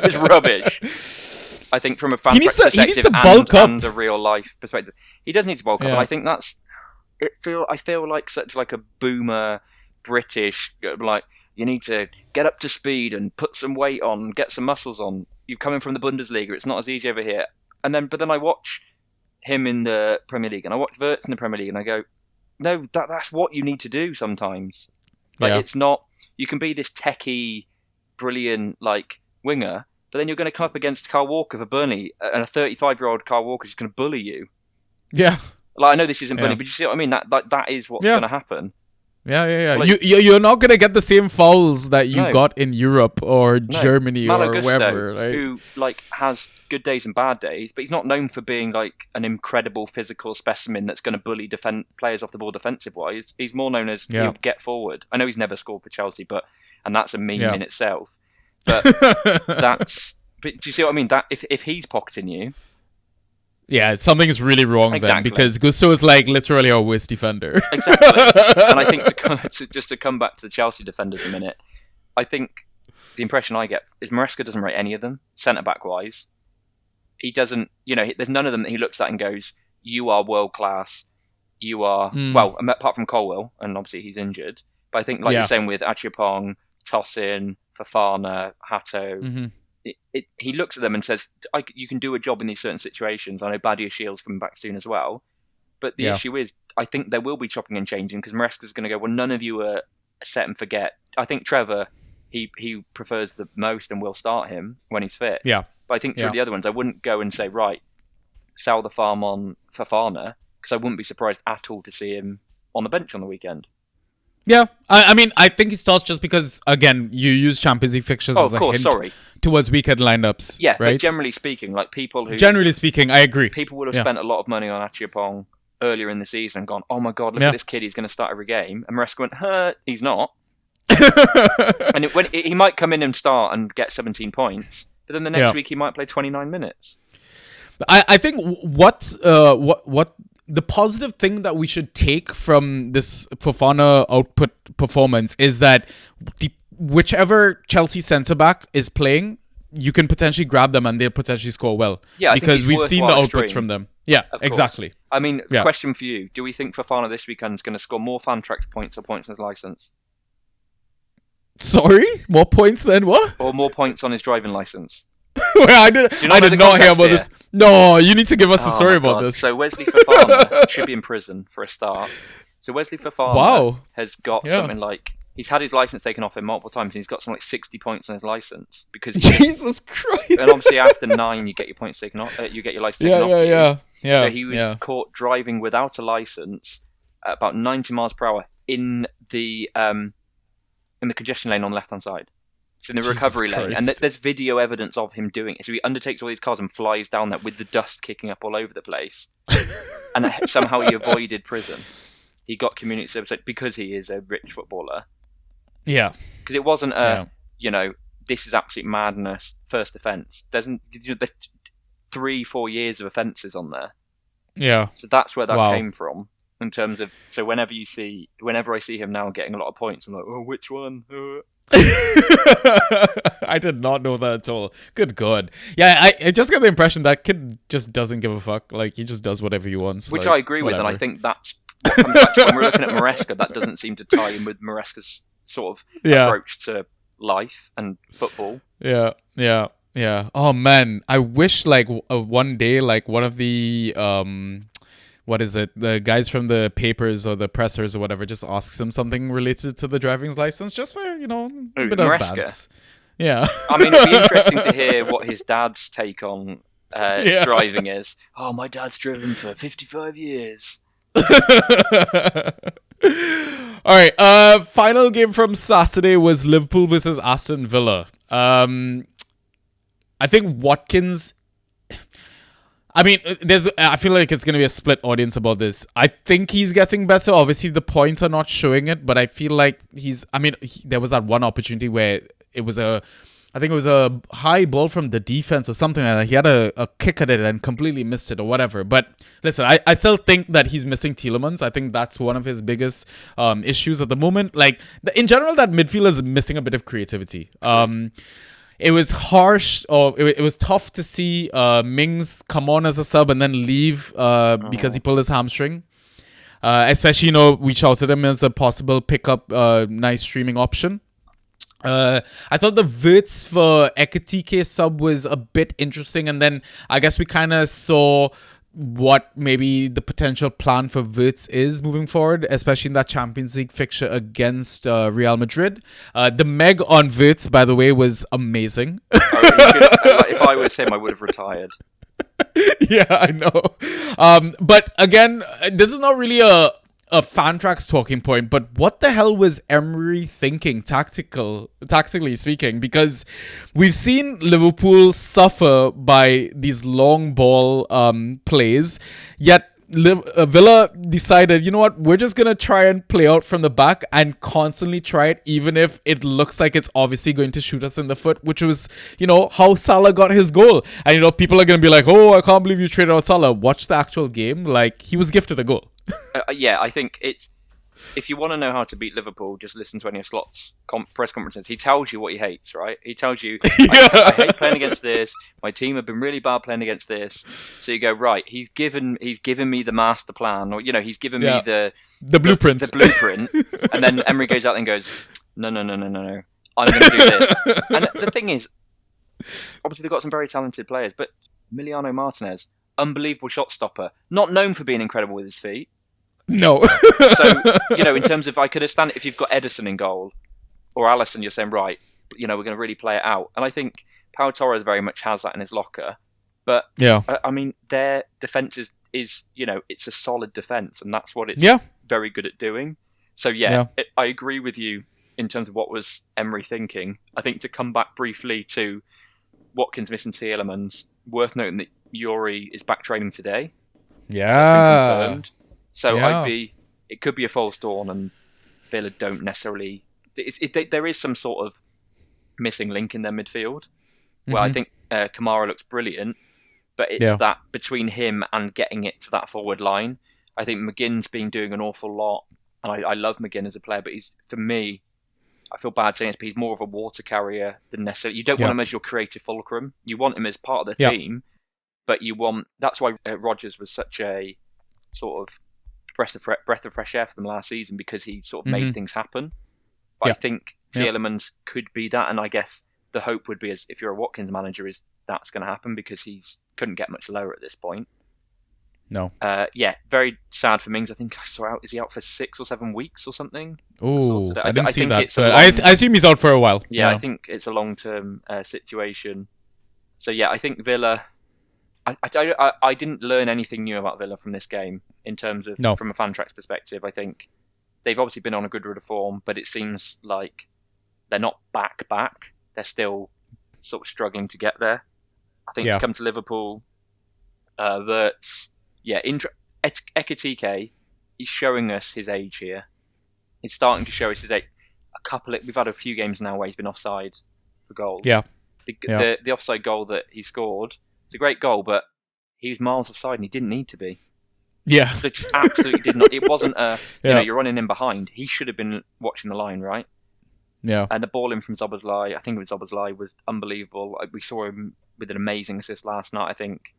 was rubbish. I think from a fan perspective and a real life perspective, he does need to bulk up. And I think that's I feel like such like a boomer British, like, you need to get up to speed and put some weight on, get some muscles on. You're coming from the Bundesliga, it's not as easy over here. But then I watch him in the Premier League, and I watch Wirtz in the Premier League, and I go, no, that's what you need to do sometimes. Like, it's not, you can be this techie, brilliant, like, winger, but then you're going to come up against Kyle Walker for Burnley, and a 35-year-old Kyle Walker is going to bully you. Yeah. Like, I know this isn't Burnley, but you see what I mean? That is what's going to happen. Yeah. Like, You're not going to get the same fouls that you got in Europe or Germany Malo or Gusto, wherever. Right? Who, like, has good days and bad days, but he's not known for being, like, an incredible physical specimen that's going to bully players off the ball defensive-wise. He's more known as he'll get forward. I know he's never scored for Chelsea, and that's a meme in itself. But But do you see what I mean? That if he's pocketing you... Yeah, something is really wrong then, because Gusto is like literally our worst defender. Exactly. And I think to come back to the Chelsea defenders a minute, I think the impression I get is Maresca doesn't rate any of them, centre-back wise. He doesn't, there's none of them that he looks at and goes, you are world-class, you are, well, apart from Colwell, and obviously he's injured, but I think like you're saying with Achiapong, Tosin, Fofana, Hato, he looks at them and says, you can do a job in these certain situations. I know Badia Shield's coming back soon as well. But the issue is, I think there will be chopping and changing because Maresca's going to go, well, none of you are set and forget. I think Trevor, he prefers the most and will start him when he's fit. Yeah. But I think through the other ones, I wouldn't go and say, right, sell the farm on Fofana, because I wouldn't be surprised at all to see him on the bench on the weekend. Yeah, I mean, I think he starts just because, again, you use Champions League fixtures as a hint towards weekend lineups. Yeah, right? But generally speaking, like people who... Generally speaking, I agree. People would have spent a lot of money on Achiapong earlier in the season and gone, oh my God, look at this kid, he's going to start every game. And Maresca went, he's not. And he might come in and start and get 17 points, but then the next week he might play 29 minutes. I think what the positive thing that we should take from this Fofana output performance is that whichever Chelsea centre-back is playing, you can potentially grab them and they'll potentially score well. Yeah, because we've seen the outputs from them. Yeah, exactly. I mean, question for you. Do we think Fofana this weekend is going to score more fan tracks points or points on his licence? Sorry? More points than what? Or more points on his driving licence? Wait, I did not hear about this. No, you need to give us the story about this. So Wesley Fofana should be in prison for a start. So Wesley Fofana has got something like, he's had his licence taken off him multiple times and he's got something like 60 points on his licence. Because Jesus Christ. And obviously after 9 you get your points taken off, you get your licence taken off. Yeah. So he was caught driving without a licence at about 90 miles per hour in the congestion lane on the left-hand side. It's in the recovery lane, and there's video evidence of him doing it. So he undertakes all these cars and flies down there with the dust kicking up all over the place. And somehow he avoided prison. He got community service because he is a rich footballer. Yeah. Because it wasn't this is absolute madness, first offence. There's 3-4 years of offences on there. Yeah. So that's where that came from. In terms of, so whenever I see him now getting a lot of points, I'm like, oh, which one? I did not know that at all. Good God. Yeah, I just get the impression that kid just doesn't give a fuck. Like, he just does whatever he wants. Which I agree with, and I think that's what comes back to when we're looking at Maresca, that doesn't seem to tie in with Maresca's sort of approach to life and football. Yeah. Oh, man. I wish, like, one day, like, one of the... what is it? The guys from the papers or the pressers or whatever just asks him something related to the driving license, just for a bit of bands. Yeah. I mean, it'd be interesting to hear what his dad's take on driving is. Oh, my dad's driven for 55 years. All right. Final game from Saturday was Liverpool versus Aston Villa. I think Watkins. I mean, I feel like it's going to be a split audience about this. I think he's getting better. Obviously, the points are not showing it, but I feel like there was that one opportunity where it was a high ball from the defense or something like that. He had a kick at it and completely missed it or whatever. But listen, I still think that he's missing Tielemans. I think that's one of his biggest issues at the moment. Like, in general, that midfield is missing a bit of creativity. It was harsh, or it was tough to see Mings come on as a sub and then leave because he pulled his hamstring. Especially, we shouted him as a possible pickup, nice streaming option. I thought the Wirtz for Ekatike sub was a bit interesting, and then I guess we kind of saw what maybe the potential plan for Wirtz is moving forward, especially in that Champions League fixture against Real Madrid. The Meg on Wirtz, by the way, was amazing. If I was him, I would have retired. Yeah, I know. But again, this is not really a Fantrax talking point, but what the hell was Emery thinking tactically speaking? Because we've seen Liverpool suffer by these long ball plays, yet Villa decided, you know what, we're just going to try and play out from the back and constantly try it, even if it looks like it's obviously going to shoot us in the foot, which was, how Salah got his goal. And, people are going to be like, oh, I can't believe you traded out Salah. Watch the actual game. Like, he was gifted a goal. Yeah, I think if you want to know how to beat Liverpool, just listen to any of Slot's press conferences. He tells you what he hates, right? He tells you, I hate playing against this. My team have been really bad playing against this. So you go, right, he's given me the master plan, or, he's given me the blueprint. The blueprint. And then Emery goes out and goes, no. I'm going to do this. And the thing is, obviously they've got some very talented players, but Emiliano Martinez, unbelievable shot stopper, not known for being incredible with his feet. No. So, in terms of, I could understand it if you've got Edison in goal or Alisson, you're saying, right, we're going to really play it out. And I think Pau Torres very much has that in his locker. But, yeah, I mean, their defence is it's a solid defence, and that's what it's very good at doing. So, I agree with you in terms of what was Emery thinking. I think to come back briefly to Watkins missing Tielemans, worth noting that Yuri is back training today. Yeah. That's been confirmed. So it could be a false dawn, and Villa don't necessarily. There is some sort of missing link in their midfield. Well, I think Kamara looks brilliant, but it's that between him and getting it to that forward line. I think McGinn's been doing an awful lot, and I love McGinn as a player, but for me, I feel bad saying this, but he's more of a water carrier than necessarily. You don't want him as your creative fulcrum. You want him as part of the team, but that's why Rodgers was such a sort of breath of fresh air for them last season, because he sort of made things happen. But I think Tielemans could be that, and I guess the hope would be, as if you're a Watkins manager, is that's going to happen, because he's couldn't get much lower at this point. No. Very sad for Mings. I think I saw out. Is he out for 6 or 7 weeks or something? Oh, I didn't see that. It's I assume he's out for a while. Yeah, I think it's a long-term situation. So I think Villa. I didn't learn anything new about Villa from this game in terms of from a Fantrax perspective. I think they've obviously been on a good run of form, but it seems like they're not back. They're still sort of struggling to get there. I think to come to Liverpool, Wirtz, Ekatike, he's showing us his age here. He's starting to show us his age. We've had a few games now where he's been offside for goals. Yeah. The offside goal that he scored, it's a great goal, but he was miles offside and he didn't need to be. Yeah. It absolutely did not. It wasn't you're running in behind. He should have been watching the line, right? Yeah. And the ball in from Szoboszlai, I think it was Szoboszlai, was unbelievable. We saw him with an amazing assist last night. I think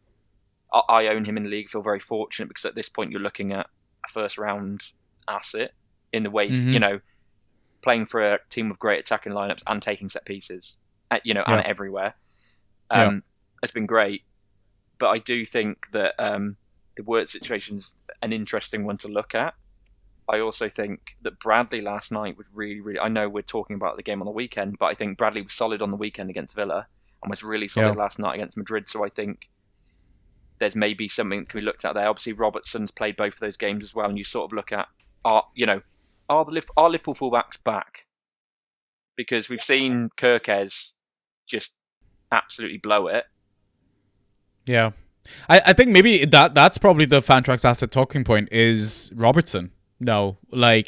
I own him in the league. Feel very fortunate, because at this point you're looking at a first round asset in the ways, playing for a team with great attacking lineups and taking set pieces, and everywhere. It's been great. But I do think that the Wirtz situation's an interesting one to look at. I also think that Bradley last night was really, really... I know we're talking about the game on the weekend, but I think Bradley was solid on the weekend against Villa and was really solid last night against Madrid. So I think there's maybe something that can be looked at there. Obviously, Robertson's played both of those games as well, and you sort of look at, are Liverpool fullbacks back? Because we've seen Kirkez just absolutely blow it. Yeah. I think maybe that's probably the Fantrax asset talking point is Robertson. No,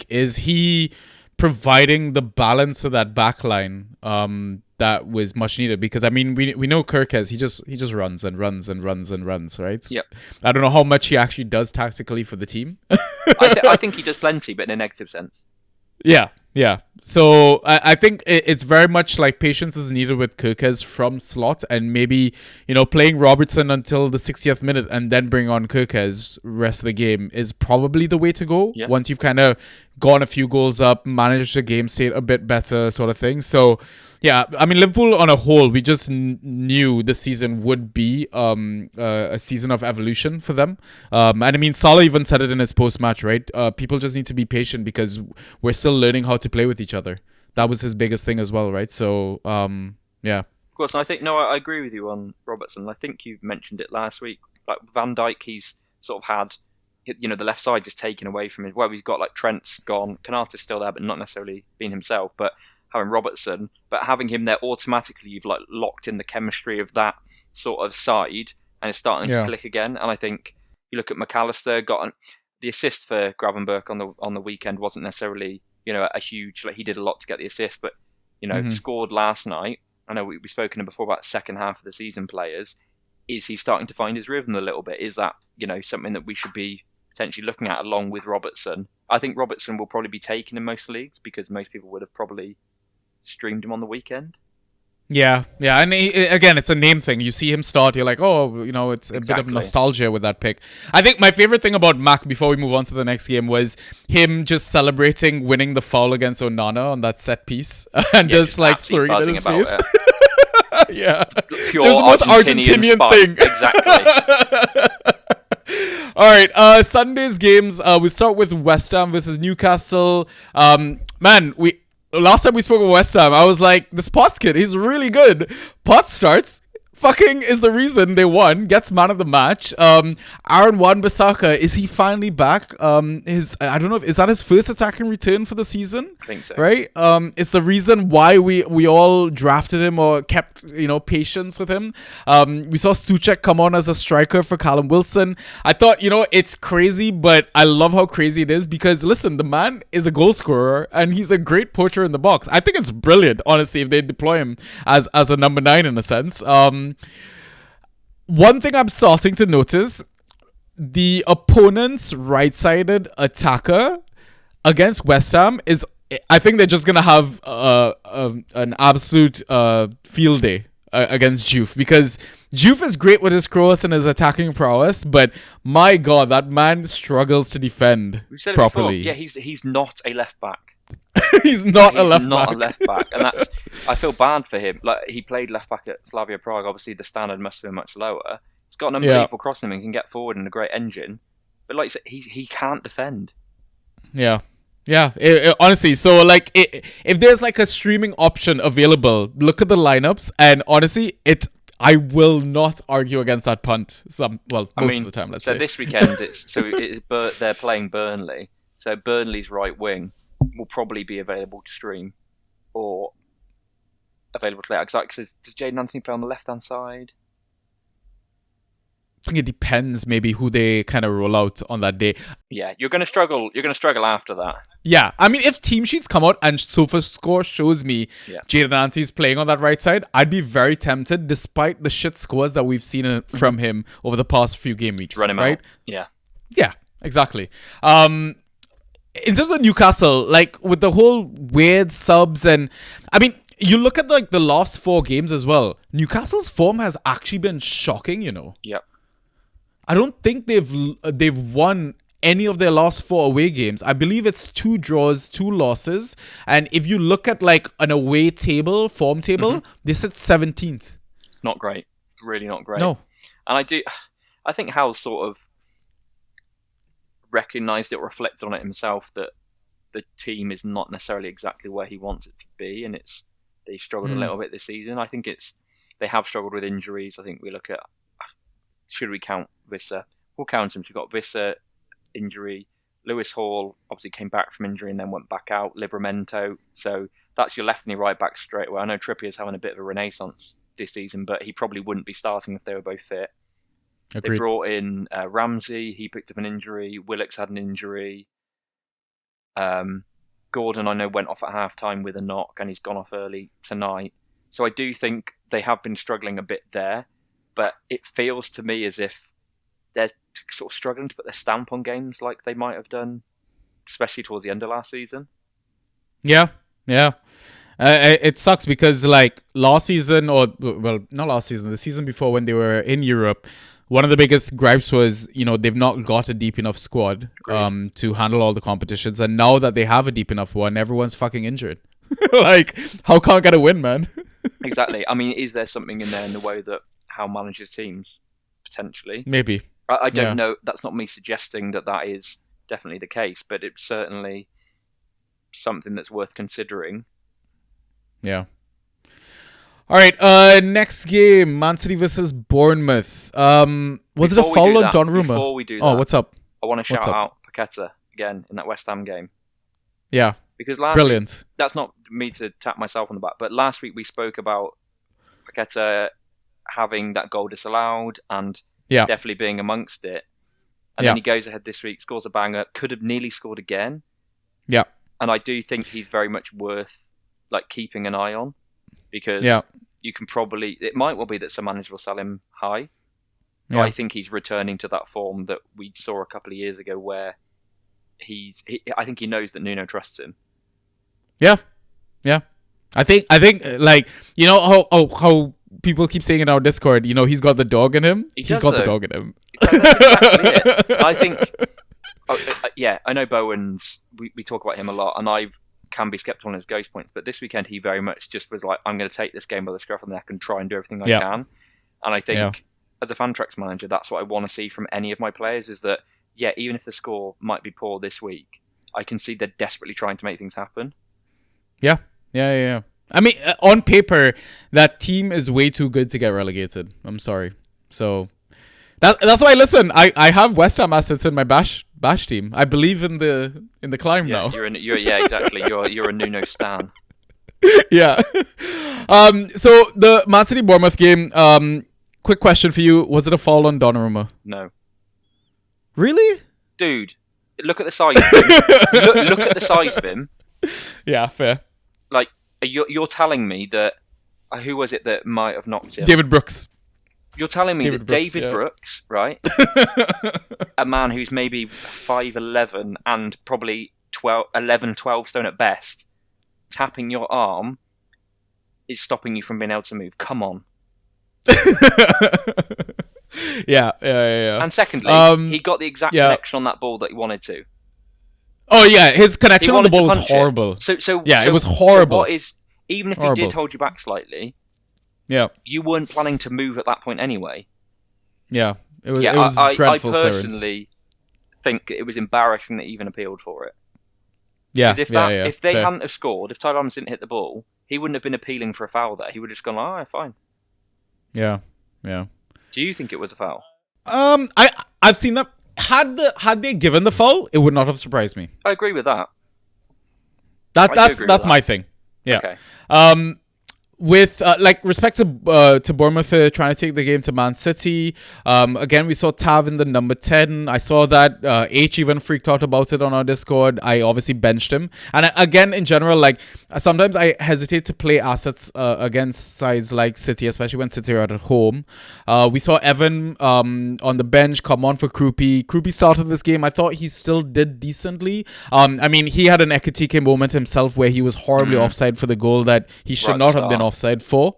is he providing the balance to that back line that was much needed? Because I mean, we know Kirkez, he just runs and runs and runs and runs, right? Yep. I don't know how much he actually does tactically for the team. I think he does plenty, but in a negative sense. Yeah. Yeah. So I think it's very much like patience is needed with Kirkes from slot, and maybe, playing Robertson until the 60th minute and then bring on Kirkes rest of the game is probably the way to go. Yeah. Once you've kind of gone a few goals up, managed the game state a bit better, sort of thing. So yeah, I mean, Liverpool on a whole, we just knew the season would be a season of evolution for them. And I mean, Salah even said it in his post-match, right? People just need to be patient because we're still learning how to play with each other. That was his biggest thing as well, right? So, yeah. Of course, and I think, I agree with you on Robertson. I think you mentioned it last week. Like Van Dijk, he's sort of had, the left side just taken away from him. Well, we've got like Trent's gone, Kanata's still there, but not necessarily being himself. But having Robertson, but having him there automatically, you've like locked in the chemistry of that sort of side, and it's starting to click again. And I think you look at McAllister, the assist for Gravenberch on the weekend wasn't necessarily a huge, like he did a lot to get the assist, but scored last night. I know we've spoken before about second half of the season players. Is he starting to find his rhythm a little bit? Is that something that we should be potentially looking at along with Robertson? I think Robertson will probably be taken in most leagues because most people would have probably streamed him on the weekend. Yeah, and again, it's a name thing. You see him start, you're like, oh, it's a bit of nostalgia with that pick. I think my favorite thing about Mac, before we move on to the next game, was him just celebrating winning the foul against Onana on that set piece and just like throwing it in his face. Yeah, pure the most Argentinian thing. Exactly. All right, Sunday's games. We start with West Ham versus Newcastle. Last time we spoke of West Ham, I was like, this Potts kid, he's really good. Potts starts, fucking is the reason they won, gets man of the match. Aaron Wan-Bissaka, is he finally back? I don't know, is that his first attacking return for the season? I think so. Right? It's the reason why we all drafted him or kept, patience with him. We saw Souček come on as a striker for Callum Wilson. I thought, it's crazy, but I love how crazy it is because, listen, the man is a goal scorer and he's a great poacher in the box. I think it's brilliant, honestly, if they deploy him as a number 9 in a sense. One thing I'm starting to notice, the opponent's right-sided attacker against West Ham is, I think they're just going to have an absolute field day against Juve, because Juve is great with his cross and his attacking prowess, but my God, that man struggles to defend properly. Yeah, he's not a left-back. He's not a left back, and I feel bad for him. Like, he played left back at Slavia Prague. Obviously, the standard must have been much lower. He's got an unbelievable crossing and can get forward and a great engine, but like he can't defend. Yeah. Honestly, so like, if there's like a streaming option available, look at the lineups, and honestly, I will not argue against that punt. Most of the time, let's say. So this weekend, they're playing Burnley. So Burnley's right wing will probably be available to stream or available to play. Exactly. Does Jadon Anthony play on the left-hand side? I think it depends maybe who they kind of roll out on that day. Yeah, you're going to struggle. You're going to struggle after that. Yeah, I mean, if team sheets come out and SofaScore shows me Jadon Anthony's playing on that right side, I'd be very tempted, despite the shit scores that we've seen from him over the past few game weeks. Run him out. Yeah, exactly. In terms of Newcastle, like with the whole weird subs, and I mean, you look at like the last 4 games as well. Newcastle's form has actually been shocking. Yep. I don't think they've won any of their last 4 away games. I believe it's 2 draws, 2 losses, and if you look at like an away form table, they sit 17th. It's not great. It's really not great. No, and I think Hal's sort of recognised it, reflected on it himself, that the team is not necessarily exactly where he wants it to be, and they struggled a little bit this season. I think they have struggled with injuries. I think we look at, should we count Visser? We'll count him. We've got Visser injury. Lewis Hall obviously came back from injury and then went back out. Livramento. So that's your left and your right back straight away. I know Trippier's having a bit of a renaissance this season, but he probably wouldn't be starting if they were both fit. Agreed. They brought in Ramsey. He picked up an injury. Willock's had an injury. Gordon, I know, went off at half-time with a knock, and he's gone off early tonight. So I do think they have been struggling a bit there, but it feels to me as if they're sort of struggling to put their stamp on games like they might have done, especially towards the end of last season. Yeah, yeah. It sucks because like last season, or well, not last season, the season before when they were in Europe, one of the biggest gripes was they've not got a deep enough squad to handle all the competitions, and now that they have a deep enough one, everyone's fucking injured. Like, how can't get a win, man? Exactly. I mean, is there something in there in the way that how manages teams potentially? Maybe. I don't Yeah. know. That's not me suggesting that is definitely the case, but it's certainly something that's worth considering. Yeah. All right. Next game, Man City versus Bournemouth. Was it a foul on Donnarumma? Before we do that, oh, what's up? I want to What's shout up? out Paqueta again in that West Ham game. Yeah. Because last Brilliant. week, that's not me to tap myself on the back, but last week we spoke about Paqueta having that goal disallowed and definitely being amongst it. And then he goes ahead this week, scores a banger, could have nearly scored again. Yeah. And I do think he's very much worth like keeping an eye on, because you can probably, it might well be that some managers will sell him high, but I think he's returning to that form that we saw a couple of years ago where I think he knows that Nuno trusts him. Yeah. I think like how people keep saying in our Discord, he's got the dog in him. He's got the dog in him. That's exactly it. I think, I know Bowen's. We talk about him a lot, and I can be skeptical on his ghost points. But this weekend, he very much just was like, "I'm going to take this game by the scruff of the neck and try and do everything I can." And I think, as a Fantrax manager, that's what I want to see from any of my players. Is that even if the score might be poor this week, I can see they're desperately trying to make things happen. Yeah. I mean, on paper, that team is way too good to get relegated. I'm sorry. So that's why. Listen, I have West Ham assets in my bash team. I believe in the climb now. Exactly. You're a Nuno stan. Yeah. So the Man City Bournemouth game. Quick question for you: was it a foul on Donnarumma? No. Really? Dude, look at the size. look at the size of him. Yeah, fair. Like, you're telling me that who was it that might have knocked him? David Brooks. You're telling me David that Brooks, David Brooks, right? A man who's maybe 5'11" and probably 12 stone at best, tapping your arm is stopping you from being able to move. Come on. Yeah. And secondly, he got the exact connection on that ball that he wanted to. Oh yeah, his connection on the ball was horrible. It was horrible. Even if he did hold you back slightly, you weren't planning to move at that point anyway. Yeah, it was dreadful. I personally think it was embarrassing that he even appealed for it. Yeah, because if they hadn't have scored, if Tyler Adams didn't hit the ball, he wouldn't have been appealing for a foul there. He would have just gone, "Oh, fine." Yeah. Do you think it was a foul? I've seen that. Had they given the foul, it would not have surprised me. I agree with that. That's my thing. Yeah. Okay. With respect to Bournemouth trying to take the game to Man City. Again, we saw Tav in the number 10. I saw that H even freaked out about it on our Discord. I obviously benched him. And again, in general, sometimes I hesitate to play assets against sides like City, especially when City are at home. We saw Evan on the bench come on for Krupi. Krupi started this game. I thought he still did decently. I mean, he had an Ekatike moment himself where he was horribly offside for the goal that he should not have been offside for.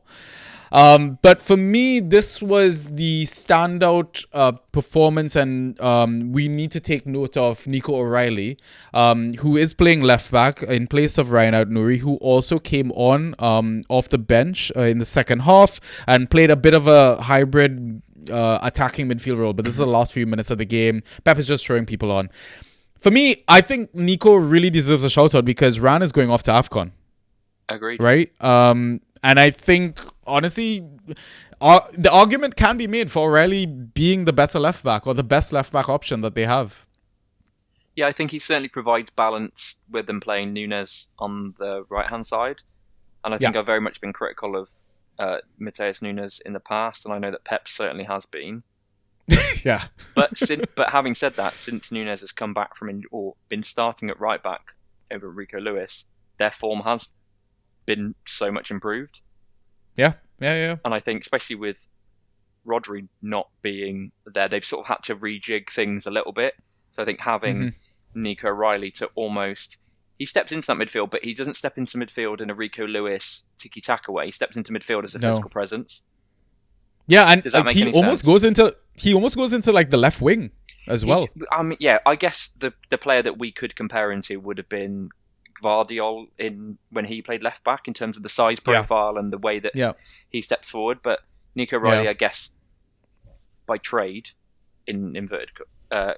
But for me, this was the standout performance, and we need to take note of Nico O'Reilly, who is playing left back in place of Ryan Out-Nouri, who also came on off the bench in the second half and played a bit of a hybrid attacking midfield role. But this is the last few minutes of the game. Pep is just throwing people on. For me, I think Nico really deserves a shout out because Ran is going off to AFCON. Agreed. Right? And I think, honestly, the argument can be made for O'Reilly being the better left back or the best left back option that they have. Yeah, I think he certainly provides balance with them playing Nunes on the right-hand side. And I think I've very much been critical of Mateus Nunes in the past, and I know that Pep certainly has been. Yeah. But having said that, since Nunes has come back from or been starting at right back over Rico Lewis, their form has been so much improved. Yeah. And I think especially with Rodri not being there, they've sort of had to rejig things a little bit. So I think having Nico O'Reilly to almost he steps into that midfield, but he doesn't step into midfield in a Rico Lewis tiki-taka way. He steps into midfield as a physical presence. Yeah, and Does that make any almost sense? he almost goes into like the left wing as well. I guess the player that we could compare him to would have been Gvardiol when he played left back in terms of the size profile and the way that he steps forward. But Nico Riley, I guess, by trade, in inverted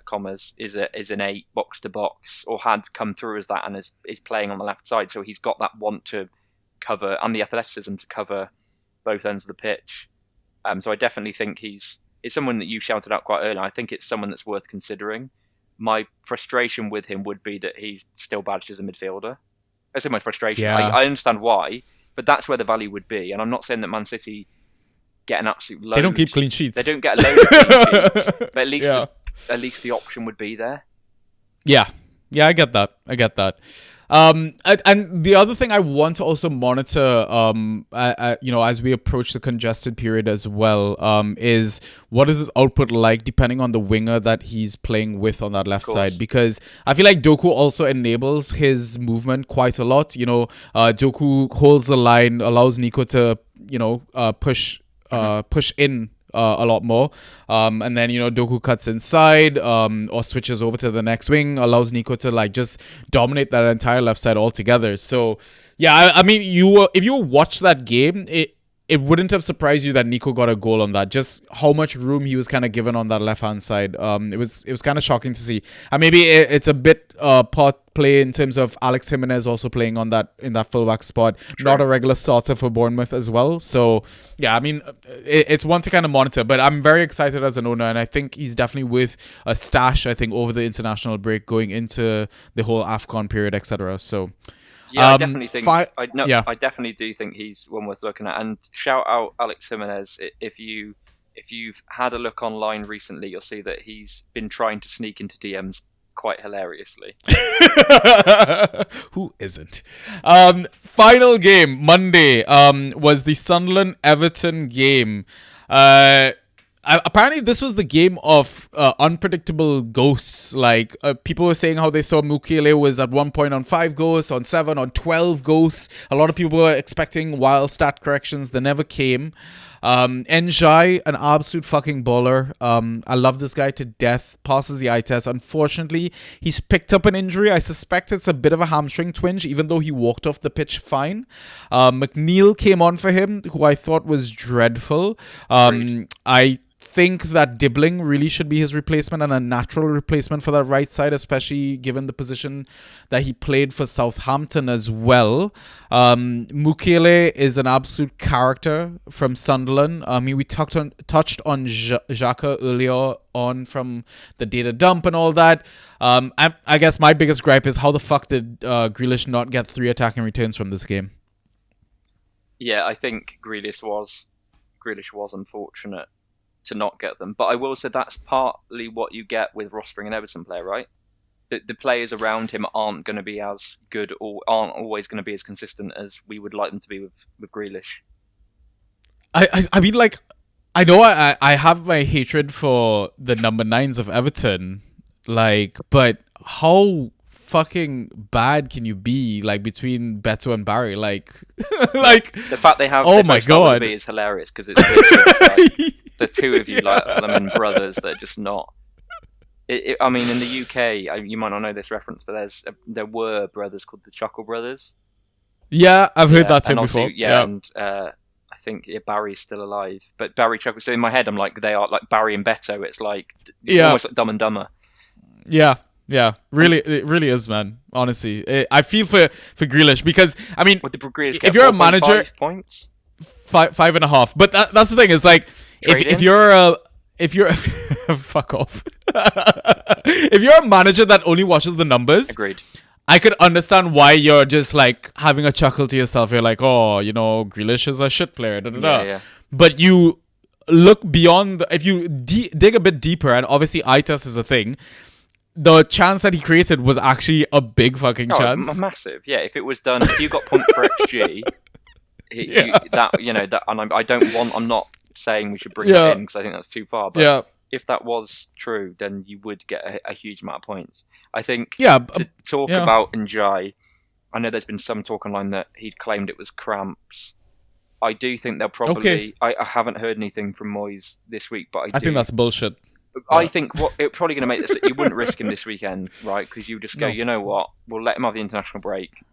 commas, is an 8 box to box, or had come through as that, and is playing on the left side. So he's got that want to cover and the athleticism to cover both ends of the pitch. So I definitely think it's someone that you shouted out quite early. I think it's someone that's worth considering. My frustration with him would be that he's still badged as a midfielder. I say my frustration. Yeah. I understand why, but that's where the value would be. And I'm not saying that Man City get an absolute load. They don't keep clean sheets. They don't get a load of clean sheets, but at least the option would be there. Yeah, I get that. And the other thing I want to also monitor, as we approach the congested period as well, is what is his output like depending on the winger that he's playing with on that left side. Because I feel like Doku also enables his movement quite a lot. Doku holds the line, allows Nico to, push in a lot more, and then Doku cuts inside or switches over to the next wing, allows Nico to like just dominate that entire left side altogether. So yeah, I mean, if you watch that game, it wouldn't have surprised you that Nico got a goal on that. Just how much room he was kind of given on that left hand side. It was kind of shocking to see. And maybe it's a bit part play in terms of Alex Jimenez also playing in that fullback spot. True. Not a regular starter for Bournemouth as well. So yeah, I mean, it's one to kind of monitor. But I'm very excited as an owner, and I think he's definitely worth a stash, I think, over the international break going into the whole AFCON period, etc. So yeah, I definitely think. I definitely do think he's one worth looking at. And shout out Alex Jimenez. If you've had a look online recently, you'll see that he's been trying to sneak into DMs quite hilariously. Who isn't? Final game Monday was the Sunderland Everton game. Apparently this was the game of unpredictable ghosts. Like people were saying how they saw Mukiele was at one point on 5 ghosts, on 7, on 12 ghosts. A lot of people were expecting wild stat corrections. They never came. Njai, an absolute fucking baller. I love this guy to death. Passes the eye test. Unfortunately, he's picked up an injury. I suspect it's a bit of a hamstring twinge, even though he walked off the pitch fine. McNeil came on for him, who I thought was dreadful. I think that Dibbling really should be his replacement and a natural replacement for that right side, especially given the position that he played for Southampton as well. Mukiele is an absolute character from Sunderland. We touched on Xhaka earlier on from the data dump and all that. I guess my biggest gripe is how the fuck did Grealish not get 3 attacking returns from this game? Yeah, I think Grealish was unfortunate to not get them, but I will say that's partly what you get with rostering an Everton player, right? The players around him aren't going to be as good or aren't always going to be as consistent as we would like them to be with Grealish. I mean, like, I know I have my hatred for the number 9s of Everton, like, but how fucking bad can you be, like, between Beto and Barry? Like like the fact they have oh my god is hilarious, because it's like the two of you, like, I mean, brothers, they're just not. I mean, in the UK, you might not know this reference, but there were brothers called the Chuckle Brothers. Yeah, I've heard that term before. Yeah, and I think Barry's still alive, but Barry Chuckle. So in my head, I'm like, they are like Barry and Beto. It's like almost like Dumb and Dumber. Yeah, really, it really is, man. Honestly, I feel for Grealish, because I mean, if you're a manager, points, 5.5. But that's the thing, is like, if you're fuck off. If you're a manager that only watches the numbers, agreed, I could understand why you're just like having a chuckle to yourself. You're like, oh, Grealish is a shit player. Yeah. But you look beyond. If you dig a bit deeper, and obviously eye test is a thing, the chance that he created was actually a big fucking chance. Massive. Yeah, if it was done, if you got point for XG, I'm not saying we should bring that in, because I think that's too far. But if that was true, then you would get a huge amount of points. I think to talk about Njai, I know there's been some talk online that he'd claimed it was cramps. I do think they'll probably... Okay. I haven't heard anything from Moyes this week, but I think that's bullshit. I think what it's probably going to make this... You wouldn't risk him this weekend, right? Because you just go, you know what? We'll let him have the international break.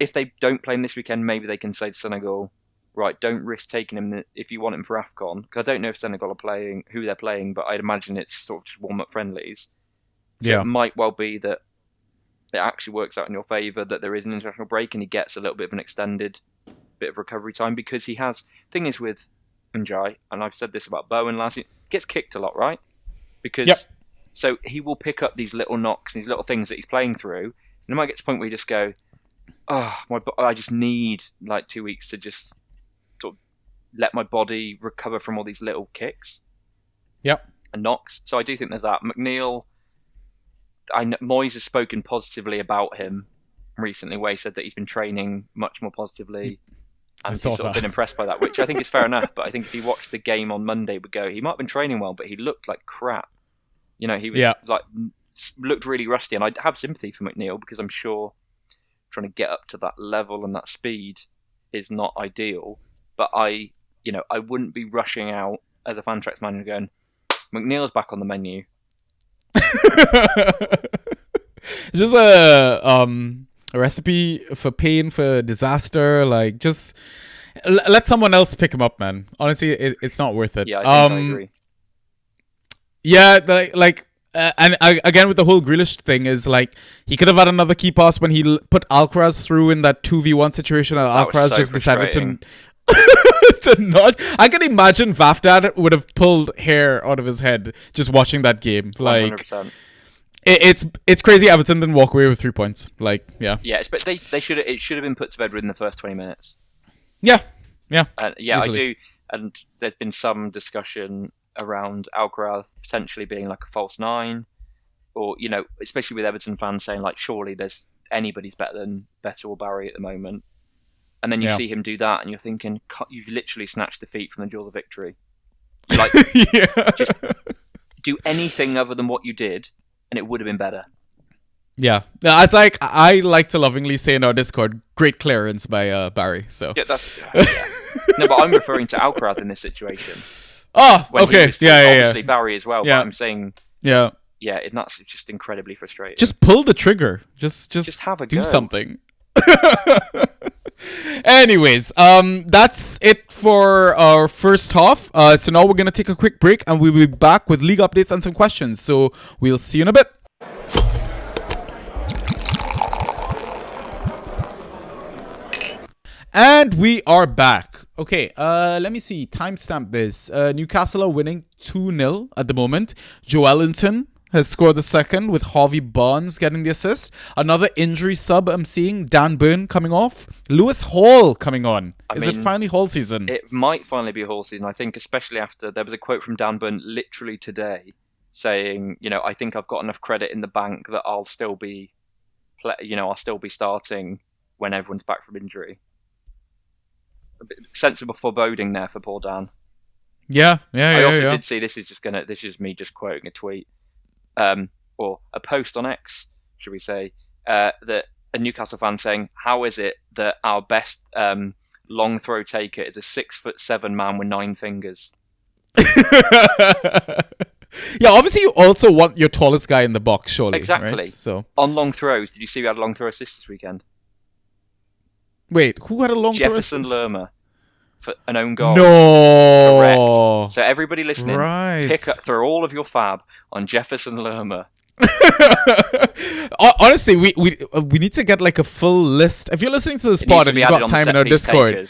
If they don't play him this weekend, maybe they can say to Senegal, right, don't risk taking him if you want him for AFCON. Because I don't know if Senegal are playing, who they're playing, but I'd imagine it's sort of just warm-up friendlies. So it might well be that it actually works out in your favour, that there is an international break and he gets a little bit of an extended bit of recovery time, because he has... Thing is with Njai, and I've said this about Bowen last year, gets kicked a lot, right? Because so he will pick up these little knocks and these little things that he's playing through, and it might get to a point where you just go, I just need like 2 weeks to just sort of let my body recover from all these little kicks and knocks. So I do think there's that. McNeil, Moyes has spoken positively about him recently, where he said that he's been training much more positively, and he's sort of been impressed by that, which I think is fair enough. But I think if he watched the game on Monday, would go, he might have been training well, but he looked like crap. You know, he was looked really rusty, and I have sympathy for McNeil, because I'm sure trying to get up to that level and that speed is not ideal. But I wouldn't be rushing out as a Fantrax manager going, McNeil's back on the menu. It's just a recipe for pain, for disaster. Like, just let someone else pick him up, man. Honestly, it's not worth it. Yeah, I agree. Yeah, again with the whole Grealish thing is like, he could have had another key pass when he put Alcaraz through in that 2v1 situation, and Alcaraz just decided to to not. I can imagine Vafdad would have pulled hair out of his head just watching that game. Like 100%. It's crazy Everton didn't walk away with 3 points. Like, yeah. Yeah, but it should have been put to bed within the first 20 minutes. Yeah. I do. And there's been some discussion around Alcaraz potentially being like a false nine, or, you know, especially with Everton fans saying like, surely there's anybody's better or Barry at the moment. And then you see him do that, and you're thinking, you've literally snatched defeat from the jaws of victory. Like, just do anything other than what you did, and it would have been better. Yeah, it's like, I like to lovingly say in our Discord, great clearance by Barry. So that's no, but I'm referring to Alcaraz in this situation. Oh, okay, obviously Barry as well. Yeah. But I'm saying, that's just incredibly frustrating. Just pull the trigger. Just have a do go. something. Anyways, that's it for our first half. So now we're gonna take a quick break, and we'll be back with league updates and some questions. So we'll see you in a bit. And we are back. Okay, let me see. Timestamp this. Newcastle are winning 2-0 at the moment. Joelinton has scored the second, with Harvey Barnes getting the assist. Another injury sub I'm seeing. Dan Burn coming off. Lewis Hall coming on. Is it finally Hall season? It might finally be Hall season. I think, especially after there was a quote from Dan Burn literally today saying, you know, I think I've got enough credit in the bank that I'll still be starting when everyone's back from injury. A bit sensible foreboding there for poor Dan. I also did see, this is me just quoting a tweet, or a post on X, should we say, that a Newcastle fan saying, how is it that our best long throw taker is a 6'7" man with 9 fingers? Yeah, obviously you also want your tallest guy in the box, surely. Exactly. Right? So on long throws, did you see we had a long throw assist this weekend? Wait, who had a long throw Jefferson assist? Lerma for an own goal. No. Correct. So everybody listening, throw all of your fab on Jefferson Lerma. Honestly, we need to get like a full list. If you're listening to this pod and you've got time in our Discord,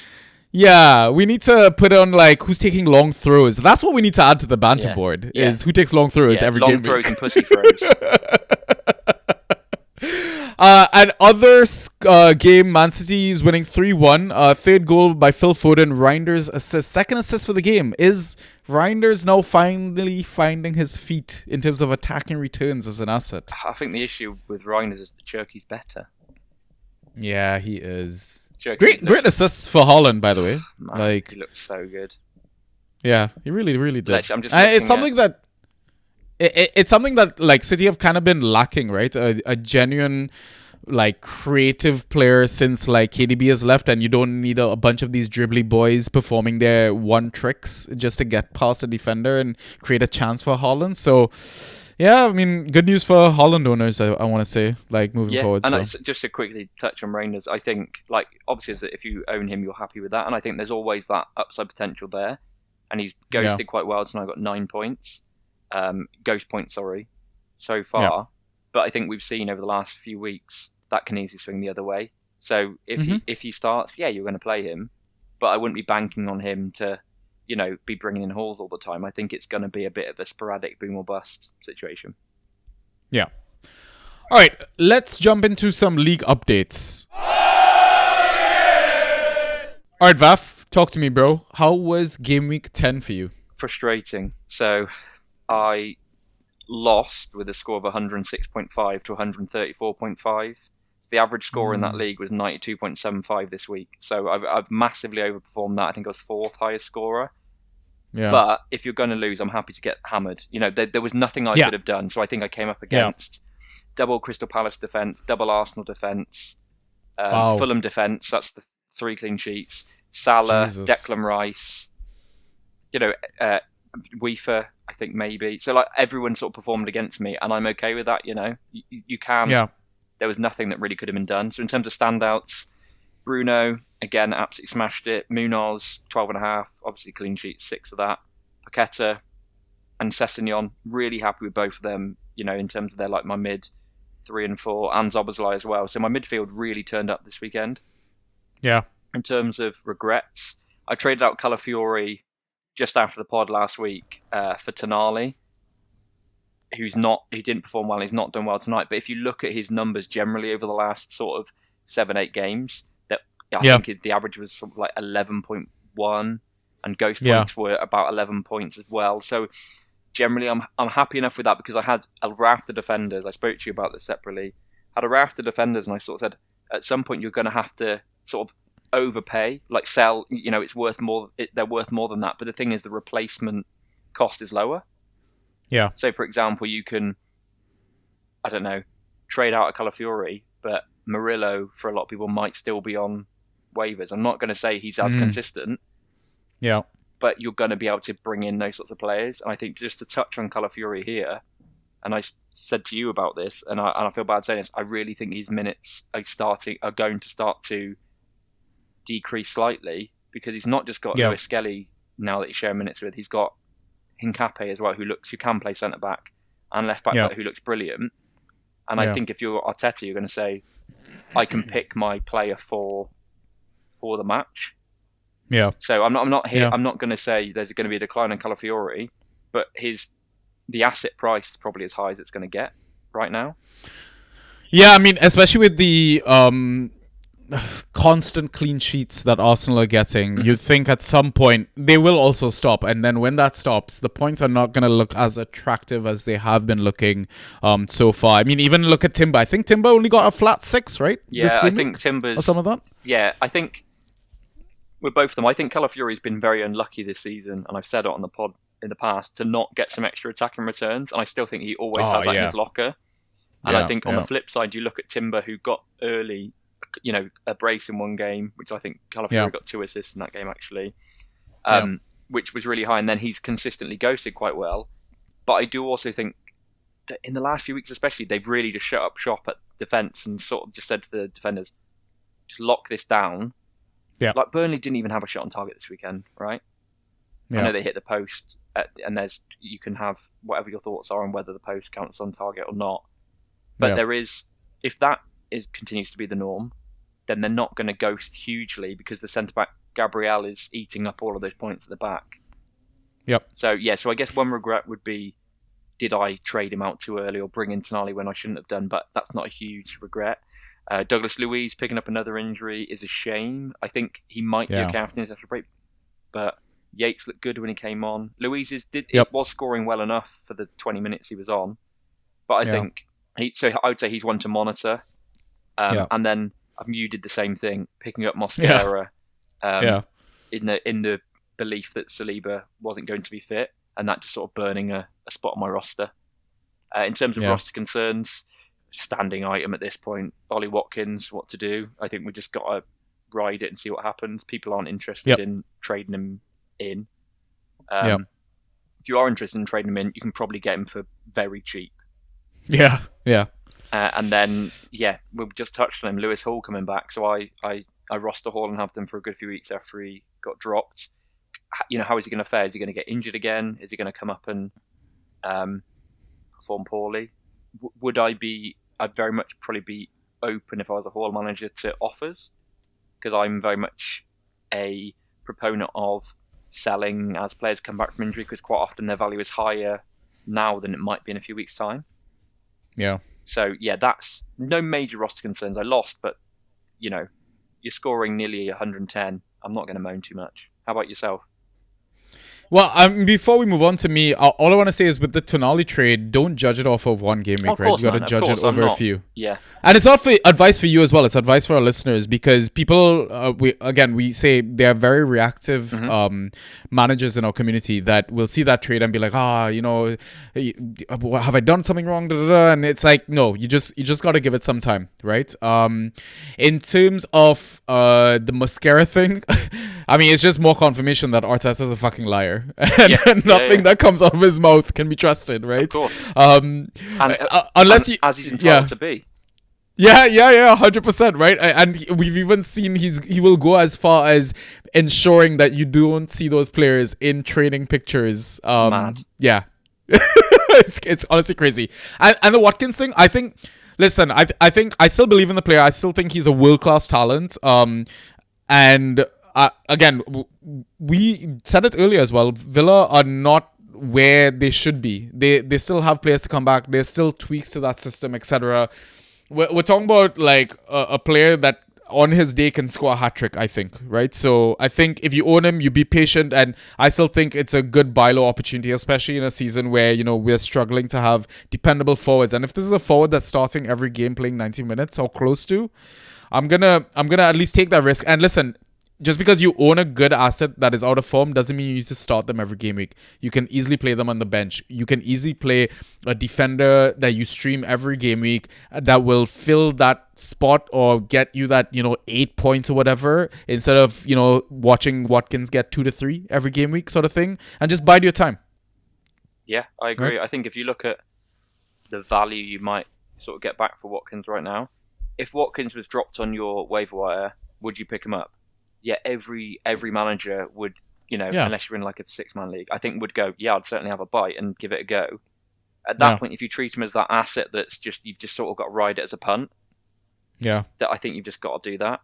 we need to put on like who's taking long throws. That's what we need to add to the banter board. Is who takes long throws every game. Long throws and pussy throws. And other game, Man City is winning 3-1. Third goal by Phil Foden. Reinders assist. Second assist for the game. Is Reinders now finally finding his feet in terms of attacking returns as an asset? I think the issue with Reinders is that Cherky's better. Yeah, he is. Great assists for Haaland, by the way. Man, like, he looks so good. Yeah, he really, really did. Actually, I'm just it's something that... It's something that like City have kind of been lacking, right? A genuine like creative player since like KDB has left, and you don't need a bunch of these dribbly boys performing their one tricks just to get past a defender and create a chance for Haaland. So yeah, I mean, good news for Haaland owners, I want to say, like moving forward. And so. it's, just to quickly touch on Reynolds, I think, like, obviously if you own him, you're happy with that, and I think there's always that upside potential there, and he's ghosted quite well tonight. Got 9 points, ghost points, sorry, so far. Yeah. But I think we've seen over the last few weeks that can easily swing the other way. So if he starts, you're going to play him, but I wouldn't be banking on him to, be bringing in hauls all the time. I think it's going to be a bit of a sporadic boom or bust situation. Yeah. All right, let's jump into some league updates. All right, Vaf, talk to me, bro. How was game week 10 for you? Frustrating. So I lost with a score of 106.5 to 134.5. So the average score in that league was 92.75 this week. So I've massively overperformed that. I think I was 4th highest scorer. Yeah. But if you're going to lose, I'm happy to get hammered. There was nothing I could have done. So I think I came up against double Crystal Palace defence, double Arsenal defence, Fulham defence. That's the 3 clean sheets. Salah, Jesus. Declan Rice, Weaver, I think maybe. So like everyone sort of performed against me, and I'm okay with that. You can. Yeah. There was nothing that really could have been done. So in terms of standouts, Bruno again absolutely smashed it. Munoz 12.5, obviously clean sheet, 6 of that. Paqueta and Sessegnon, really happy with both of them. In terms of their like my mid 3 and 4, and Szoboszlai as well. So my midfield really turned up this weekend. Yeah. In terms of regrets, I traded out Calafiori just after the pod last week for Tonali, who didn't perform well and he's not done well tonight. But if you look at his numbers generally over the last sort of 7-8 games, I think the average was something like 11.1, and ghost points were about 11 points as well. So generally, I'm happy enough with that, because I had a raft of defenders. I spoke to you about this separately. Had a raft of defenders, and I sort of said at some point you're going to have to sort of overpay, like sell. It's worth more. They're worth more than that. But the thing is, the replacement cost is lower. Yeah. So, for example, you can, I don't know, trade out a Calafiori, but Murillo for a lot of people might still be on waivers. I'm not going to say he's as consistent. Yeah. But you're going to be able to bring in those sorts of players. And I think just to touch on Calafiori here, and I said to you about this, and I feel bad saying this, I really think his minutes are going to start to decrease slightly, because he's not just got Lewis Skelly now that he's sharing minutes with. He's got Hincapié as well, who can play centre back and left back, who looks brilliant. And I think if you're Arteta, you're going to say, I can pick my player for the match. Yeah. So I'm not here. I'm not going to say there's going to be a decline in Calafiori, but the asset price is probably as high as it's going to get right now. Yeah, I mean, especially with the constant clean sheets that Arsenal are getting, you'd think at some point they will also stop, and then when that stops, the points are not going to look as attractive as they have been looking so far. I mean, even look at Timber. I think Timber only got a flat 6, right? Yeah, I think Timber's... Or some of that? Yeah, I think with both of them, I think Calafiori's been very unlucky this season, and I've said it on the pod in the past, to not get some extra attacking returns, and I still think he always has that in his locker. And I think on the flip side, you look at Timber, who got early, a brace in one game, which I think Calafiori got 2 assists in that game, actually, which was really high, and then he's consistently ghosted quite well. But I do also think that in the last few weeks especially, they've really just shut up shop at defence and sort of just said to the defenders, just lock this down. Yeah. Like Burnley didn't even have a shot on target this weekend, right? Yeah. I know they hit the post, and you can have whatever your thoughts are on whether the post counts on target or not. But there is, if that continues to be the norm, then they're not going to ghost hugely, because the centre-back, Gabriel, is eating up all of those points at the back. Yep. So I guess one regret would be, did I trade him out too early or bring in Tonali when I shouldn't have done? But that's not a huge regret. Douglas Luiz picking up another injury is a shame. I think he might be okay after a break, but Yates looked good when he came on. Luiz was scoring well enough for the 20 minutes he was on, but I think I would say he's one to monitor. And then you did the same thing, picking up Mosquera in the belief that Saliba wasn't going to be fit, and that just sort of burning a spot on my roster. In terms of roster concerns, standing item at this point. Ollie Watkins, what to do? I think we just got to ride it and see what happens. People aren't interested in trading him in. If you are interested in trading him in, you can probably get him for very cheap. Yeah. And then, we've just touched on him. Lewis Hall coming back. So I roster Hall and have them for a good few weeks after he got dropped. How is he going to fare? Is he going to get injured again? Is he going to come up and perform poorly? I'd very much probably be open if I was a Hall manager to offers, because I'm very much a proponent of selling as players come back from injury, because quite often their value is higher now than it might be in a few weeks' time. Yeah. So, that's no major roster concerns. I lost, but, you're scoring nearly 110. I'm not going to moan too much. How about yourself? Well, before we move on to me, all I want to say is with the Tonali trade, don't judge it off of one game week, right? You got to judge it over a few. Yeah. And it's not for advice for you as well. It's advice for our listeners, because people, we say they're very reactive managers in our community that will see that trade and be like, have I done something wrong? And it's like, no, you just got to give it some time, right? In terms of the Mosquera thing, I mean, it's just more confirmation that Arteta's a fucking liar. And nothing that comes out of his mouth can be trusted, right? Of course. Unless as he's entitled to be. Yeah, 100%, right? And we've even seen he will go as far as ensuring that you don't see those players in training pictures. Mad. Yeah. it's honestly crazy. And the Watkins thing, I think, listen, I think I still believe in the player. I still think he's a world-class talent. And again, we said it earlier as well. Villa are not where they should be. They still have players to come back. There's still tweaks to that system, etc. We're talking about like a player that on his day can score a hat-trick, I think, right? So I think if you own him, you be patient, and I still think it's a good buy low opportunity, especially in a season where, we're struggling to have dependable forwards. And if this is a forward that's starting every game playing 90 minutes or close to, I'm gonna at least take that risk. And listen, just because you own a good asset that is out of form doesn't mean you need to start them every game week. You can easily play them on the bench. You can easily play a defender that you stream every game week that will fill that spot or get you that, 8 points or whatever, instead of, watching Watkins get 2 to 3 every game week sort of thing, and just bide your time. Yeah, I agree. Right? I think if you look at the value you might sort of get back for Watkins right now, if Watkins was dropped on your waiver wire, would you pick him up? Yeah, every manager would, unless you're in like a 6-man league, I think would go, I'd certainly have a bite and give it a go. At that point, if you treat him as that asset that's you've just sort of got to ride it as a punt, that I think you've just got to do that.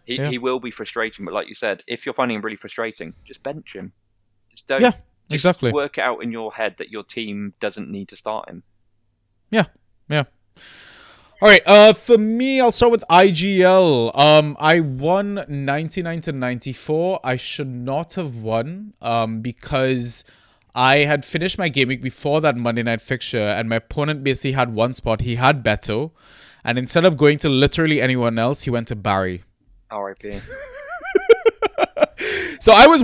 He will be frustrating, but like you said, if you're finding him really frustrating, just bench him. Just don't. Exactly. Work it out in your head that your team doesn't need to start him. Yeah. All right, for me, I'll start with IGL. I won 99 to 94. I should not have won because I had finished my game week before that Monday night fixture, and my opponent basically had one spot. He had Beto, and instead of going to literally anyone else, he went to Barry. R.I.P. So I was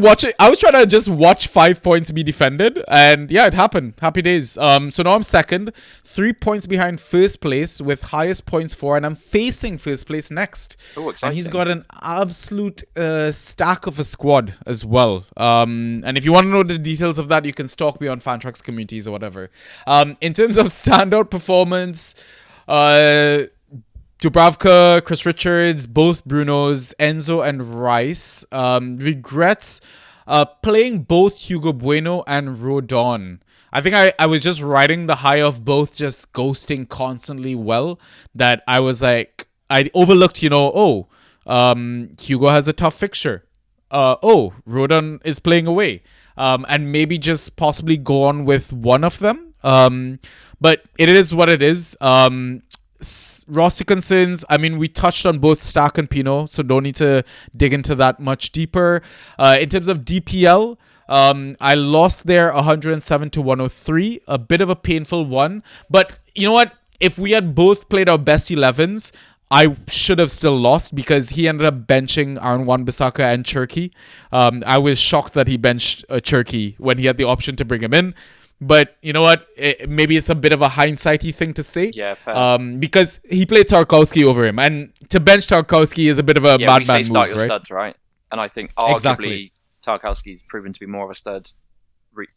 trying to just watch 5 points be defended, and it happened. Happy days. So now I'm second, 3 points behind first place with highest points for, and I'm facing first place next. Oh, exciting. And he's got an absolute stack of a squad as well. And if you want to know the details of that, you can stalk me on Fantrax communities or whatever. In terms of standout performance, Dubravka, Chris Richards, both Brunos, Enzo and Rice. Regrets playing both Hugo Bueno and Rodon. I think I was just riding the high of both just ghosting constantly well, that I was like, I overlooked, Hugo has a tough fixture. Rodon is playing away. And maybe just possibly go on with one of them. But it is what it is. Roster concerns, I mean, we touched on both Stark and Pino, so don't need to dig into that much deeper. In terms of DPL, I lost there 107 to 103, a bit of a painful one. But you know what? If we had both played our best 11s, I should have still lost because he ended up benching Aaron Wan-Bissaka and Cherki. I was shocked that he benched Cherki when he had the option to bring him in. But you know what? Maybe it's a bit of a hindsighty thing to say. Yeah, fair. Because he played Tarkowski over him, and to bench Tarkowski is a bit of a Yeah, we say madman start move, your right? studs, right? And I think arguably Exactly. Tarkowski's proven to be more of a stud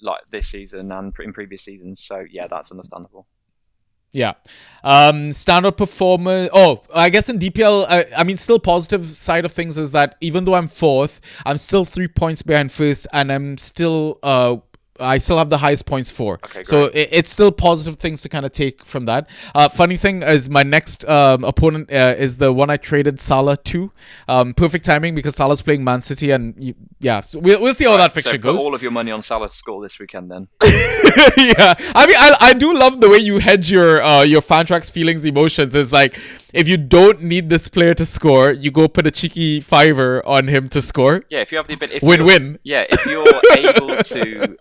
like this season and in previous seasons. So yeah, that's understandable. Yeah. Standout performer. Oh, I guess in DPL, I mean, still positive side of things is that even though I'm fourth, I'm still 3 points behind first, and I still have the highest points for. Okay, so great. it's still positive things to kind of take from that. Funny thing is my next opponent is the one I traded Salah to. Perfect timing because Salah's playing Man City, and yeah, so we'll see how that fixture so goes. put all of your money on Salah's score this weekend then. Yeah, I mean, I do love the way you hedge your Fantrax feelings, emotions. It's like if you don't need this player to score, you go put a cheeky fiver on him to score. Yeah, if you have the ability, Win-win. Yeah, if you're able to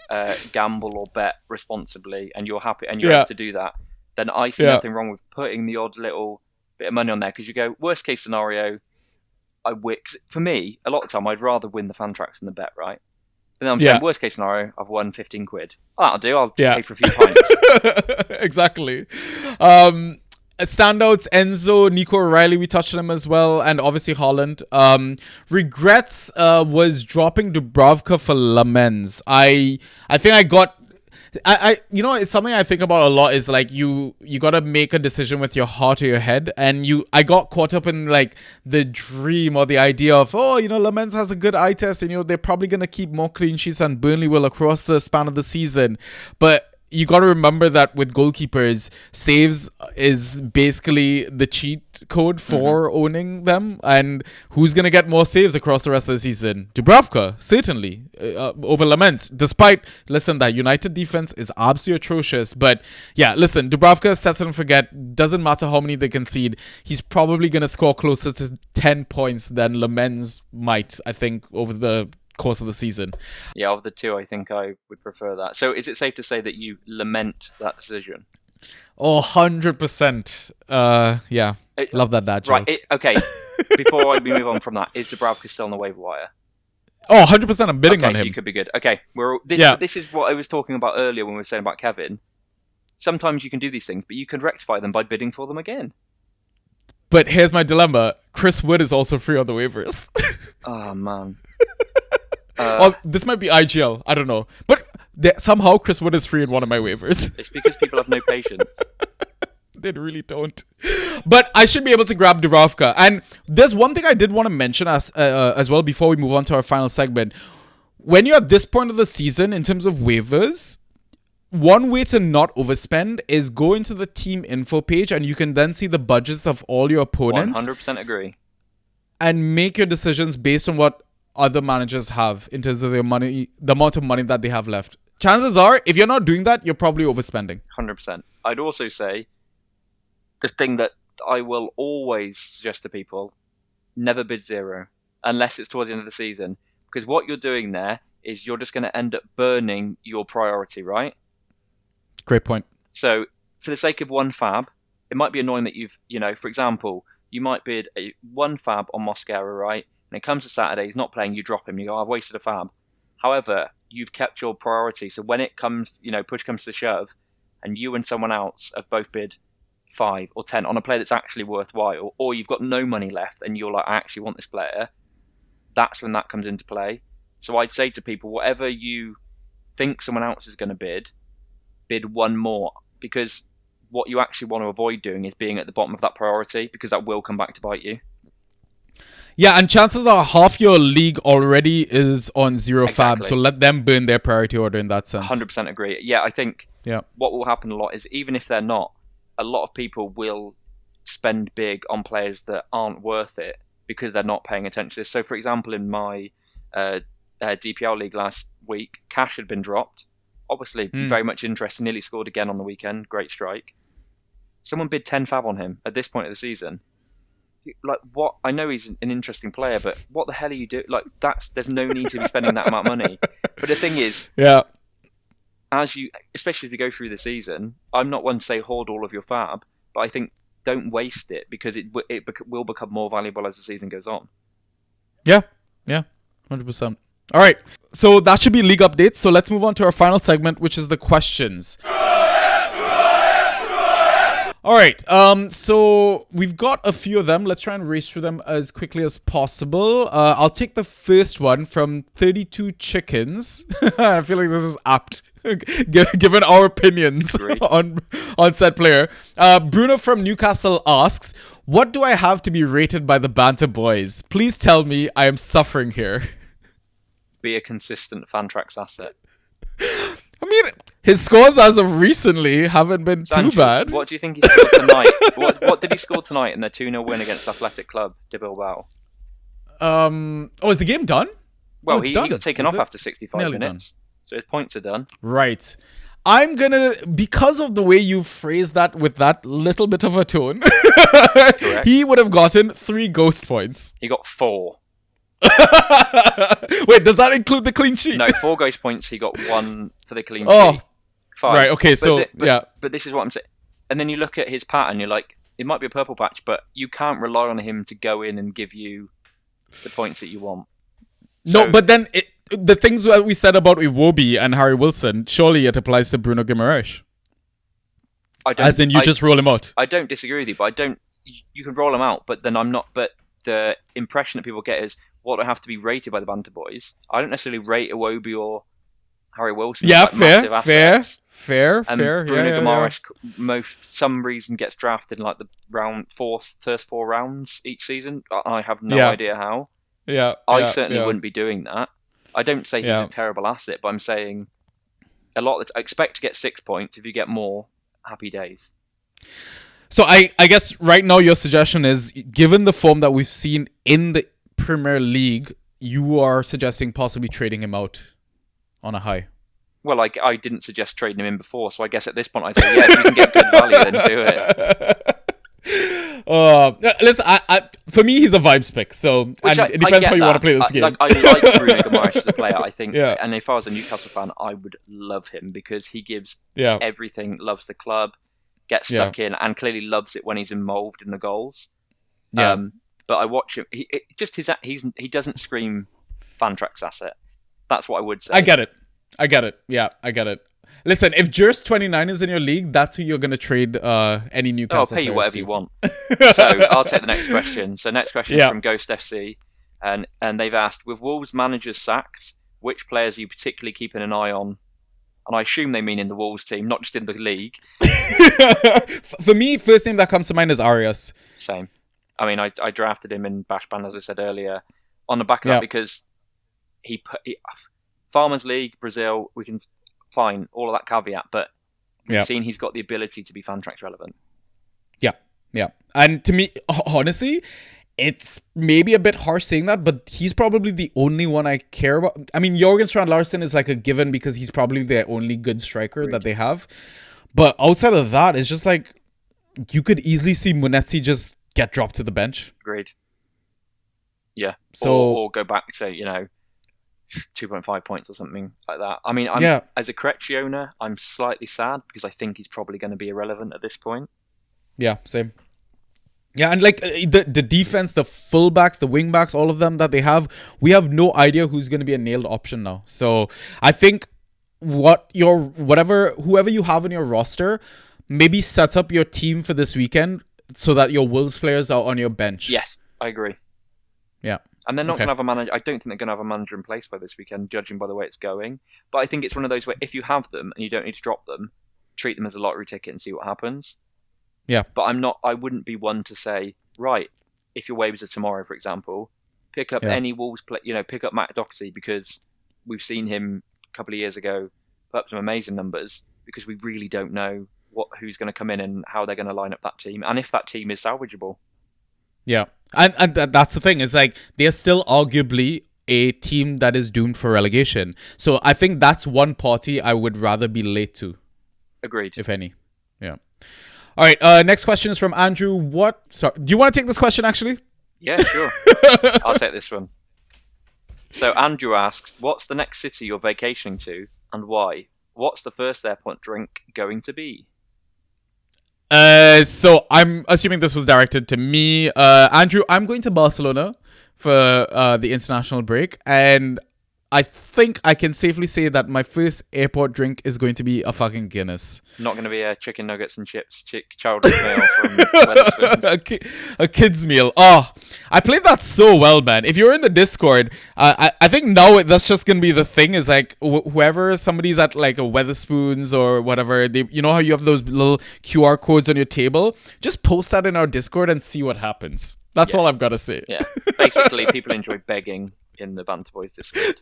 gamble or bet responsibly, and you're happy and you're able to do that, then I see nothing wrong with putting the odd little bit of money on there because you go worst case scenario. For me, a lot of the time I'd rather win the Fantrax than the bet, right? But then I'm saying worst case scenario, I've won 15 quid. Oh, that'll do. I'll pay for a few pints. Exactly. Standouts, Enzo, Nico O'Reilly, we touched on him as well, and obviously Holland. Regrets was dropping Dubravka for Lamens. I think I got... you know, it's something I think about a lot is like you gotta make a decision with your heart or your head, and I got caught up in like the dream or the idea of, oh, you know, Lamens has a good eye test and, you know, they're probably gonna keep more clean sheets than Burnley will across the span of the season. But you got to remember that with goalkeepers, saves is basically the cheat code for owning them. And who's going to get more saves across the rest of the season? Dubravka, certainly, over Lamens. Despite, listen, that United defense is absolutely atrocious. But yeah, listen, Dubravka, set it and forget. Doesn't matter how many they concede. He's probably going to score closer to 10 points than Lamens might, I think, over the course of the season. Yeah, of the two, I think I would prefer that. So is it safe to say that you lament that decision? Oh, 100%. Yeah. Love that dad joke. Right, okay. Before we move on from that, is Dubravka still on the waiver wire? Oh, 100%. I'm bidding on him. So you could be good. Okay, this is what I was talking about earlier when we were saying about Kevin. Sometimes you can do these things, but you can rectify them by bidding for them again. But here's my dilemma. Chris Wood is also free on the waivers. Oh, man. Well, this might be IGL. I don't know. But somehow Chris Wood is free in one of my waivers. It's because people have no patience. They really don't. But I should be able to grab Dubravka. And there's one thing I did want to mention as well before we move on to our final segment. When you're at this point of the season, in terms of waivers, one way to not overspend is go into the team info page and you can then see the budgets of all your opponents. 100% agree. And make your decisions based on what other managers have in terms of their money, the amount of money that they have left. Chances are, if you're not doing that, you're probably overspending. 100%. I'd also say the thing that I will always suggest to people, never bid zero, unless it's towards the end of the season. Because what you're doing there is you're just going to end up burning your priority, right? Great point. So, for the sake of one fab, it might be annoying that for example, you might bid one fab on Mosquera, right? And it comes to Saturday, he's not playing, you drop him, you go, I've wasted a fab. However, you've kept your priority. So when it comes, push comes to shove, and you and someone else have both bid 5 or 10 on a player that's actually worthwhile, or you've got no money left and you're like, I actually want this player, that's when that comes into play. So I'd say to people, whatever you think someone else is going to bid one more, because what you actually want to avoid doing is being at the bottom of that priority, because that will come back to bite you. Yeah, and chances are half your league already is on zero fab, so let them burn their priority order in that sense. 100% agree. Yeah, I think what will happen a lot is, even if they're not, a lot of people will spend big on players that aren't worth it because they're not paying attention to this. So, for example, in my DPL league last week, Cash had been dropped. Obviously, very much interested, nearly scored again on the weekend. Great strike. Someone bid 10 fab on him at this point of the season. Like, what? I know he's an interesting player, but what the hell are you doing? Like, there's no need to be spending that amount of money. But the thing is, especially as we go through the season, I'm not one to say hoard all of your fab, but I think don't waste it, because it will become more valuable as the season goes on. Yeah, 100%. All right. So that should be league updates. So let's move on to our final segment, which is the questions. All right. So we've got a few of them. Let's try and race through them as quickly as possible. I'll take the first one from 32 Chickens. I feel like this is apt, given our opinions on said player. Bruno from Newcastle asks, "What do I have to be rated by the Banter Boys? Please tell me I am suffering here." Be a consistent Fantrax asset. I mean, his scores as of recently haven't been too bad. What do you think he scored tonight? What did he score tonight in the 2-0 win against Athletic Club de Bilbao? Oh, is the game done? Well, he got taken off after 65 Nearly minutes. Done. So his points are done. Right. I'm gonna, because of the way you phrased that with that little bit of a tone, he would have gotten 3 ghost points. He got 4. Wait, does that include the clean sheet? No, 4 ghost points. He got 1 for the clean sheet. 5. Right. Okay. But this is what I'm saying. And then you look at his pattern. You're like, it might be a purple patch, but you can't rely on him to go in and give you the points that you want. So, no, but then the things that we said about Iwobi and Harry Wilson, surely it applies to Bruno Guimaraes. As in, you just roll him out. I don't disagree with you, but I don't. You can roll him out, but then I'm not. But the impression that people get is, what do I have to be rated by the Banter Boys? I don't necessarily rate Iwobi or Harry Wilson. Yeah, like fair. And Bruno Guimaraes, some reason, gets drafted in like the first 4 rounds each season. I have no idea how. I certainly wouldn't be doing that. I don't say he's a terrible asset, but I'm saying a lot of I expect to get 6 points. If you get more, happy days. So I guess right now your suggestion is, given the form that we've seen in the Premier League, you are suggesting possibly trading him out on a high. Well, I didn't suggest trading him in before, so I guess at this point I'd say, yeah, if you can get good value, then do it. Listen, for me, he's a vibes pick, so it depends how you want to play this game. I like Bruno Guimaraes as a player, I think, and if I was a Newcastle fan, I would love him because he gives everything, loves the club, gets stuck in, and clearly loves it when he's involved in the goals. But I watch him. He doesn't scream Fantrax asset. That's what I would say. I get it. Yeah, I get it. Listen, if Jurst 29 is in your league, that's who you're going to trade any Newcastle. I'll pay you whatever you want. So I'll take the next question. So next question is from Ghost FC, and they've asked, with Wolves managers sacked, which players are you particularly keeping an eye on? And I assume they mean in the Wolves team, not just in the league. For me, first name that comes to mind is Arias. Same. I mean, I drafted him in Bashban, as I said earlier, on the back of that because he Farmers League, Brazil, we can fine all of that caveat, but we've seen he's got the ability to be Fantrax relevant. Yeah. And to me, honestly, it's maybe a bit harsh saying that, but he's probably the only one I care about. I mean, Jorgen Strand Larsen is like a given because he's probably their only good striker that they have. But outside of that, it's just like you could easily see Munetsi just get dropped to the bench. Agreed. Yeah. So or go back, say, 2.5 points or something like that. I mean, as a Krejci owner, I'm slightly sad because I think he's probably going to be irrelevant at this point. Yeah, same. Yeah, and like the defense, the fullbacks, the wingbacks, all of them that they have, we have no idea who's going to be a nailed option now. So I think whoever you have in your roster, maybe set up your team for this weekend so that your Wolves players are on your bench. Yes, I agree. Yeah. And they're not going to have a manager. I don't think they're going to have a manager in place by this weekend, judging by the way it's going. But I think it's one of those where if you have them and you don't need to drop them, treat them as a lottery ticket and see what happens. Yeah. But I wouldn't be one to say, right, if your waivers are tomorrow, for example, pick up any Wolves play, pick up Matt Doherty because we've seen him a couple of years ago put up some amazing numbers because we really don't know who's going to come in and how they're going to line up that team and if that team is salvageable. Yeah. And that's the thing, is like they're still arguably a team that is doomed for relegation. So I think that's one party I would rather be late to. Agreed. If any. Yeah. All right. Next question is from Andrew. Do you want to take this question actually? Yeah, sure. I'll take this one. So Andrew asks, what's the next city you're vacationing to and why? What's the first airport drink going to be? So I'm assuming this was directed to me. Andrew, I'm going to Barcelona for the international break, and I think I can safely say that my first airport drink is going to be a fucking Guinness. Not going to be a chicken nuggets and chips children's meal from Wetherspoons. A kid's meal. Oh, I played that so well, man. If you're in the Discord, I think now that's just going to be the thing is like whoever somebody's at like a Wetherspoons or whatever, you know how you have those little QR codes on your table? Just post that in our Discord and see what happens. That's all I've got to say. Yeah. Basically, people enjoy begging in the Banter Boys Discord.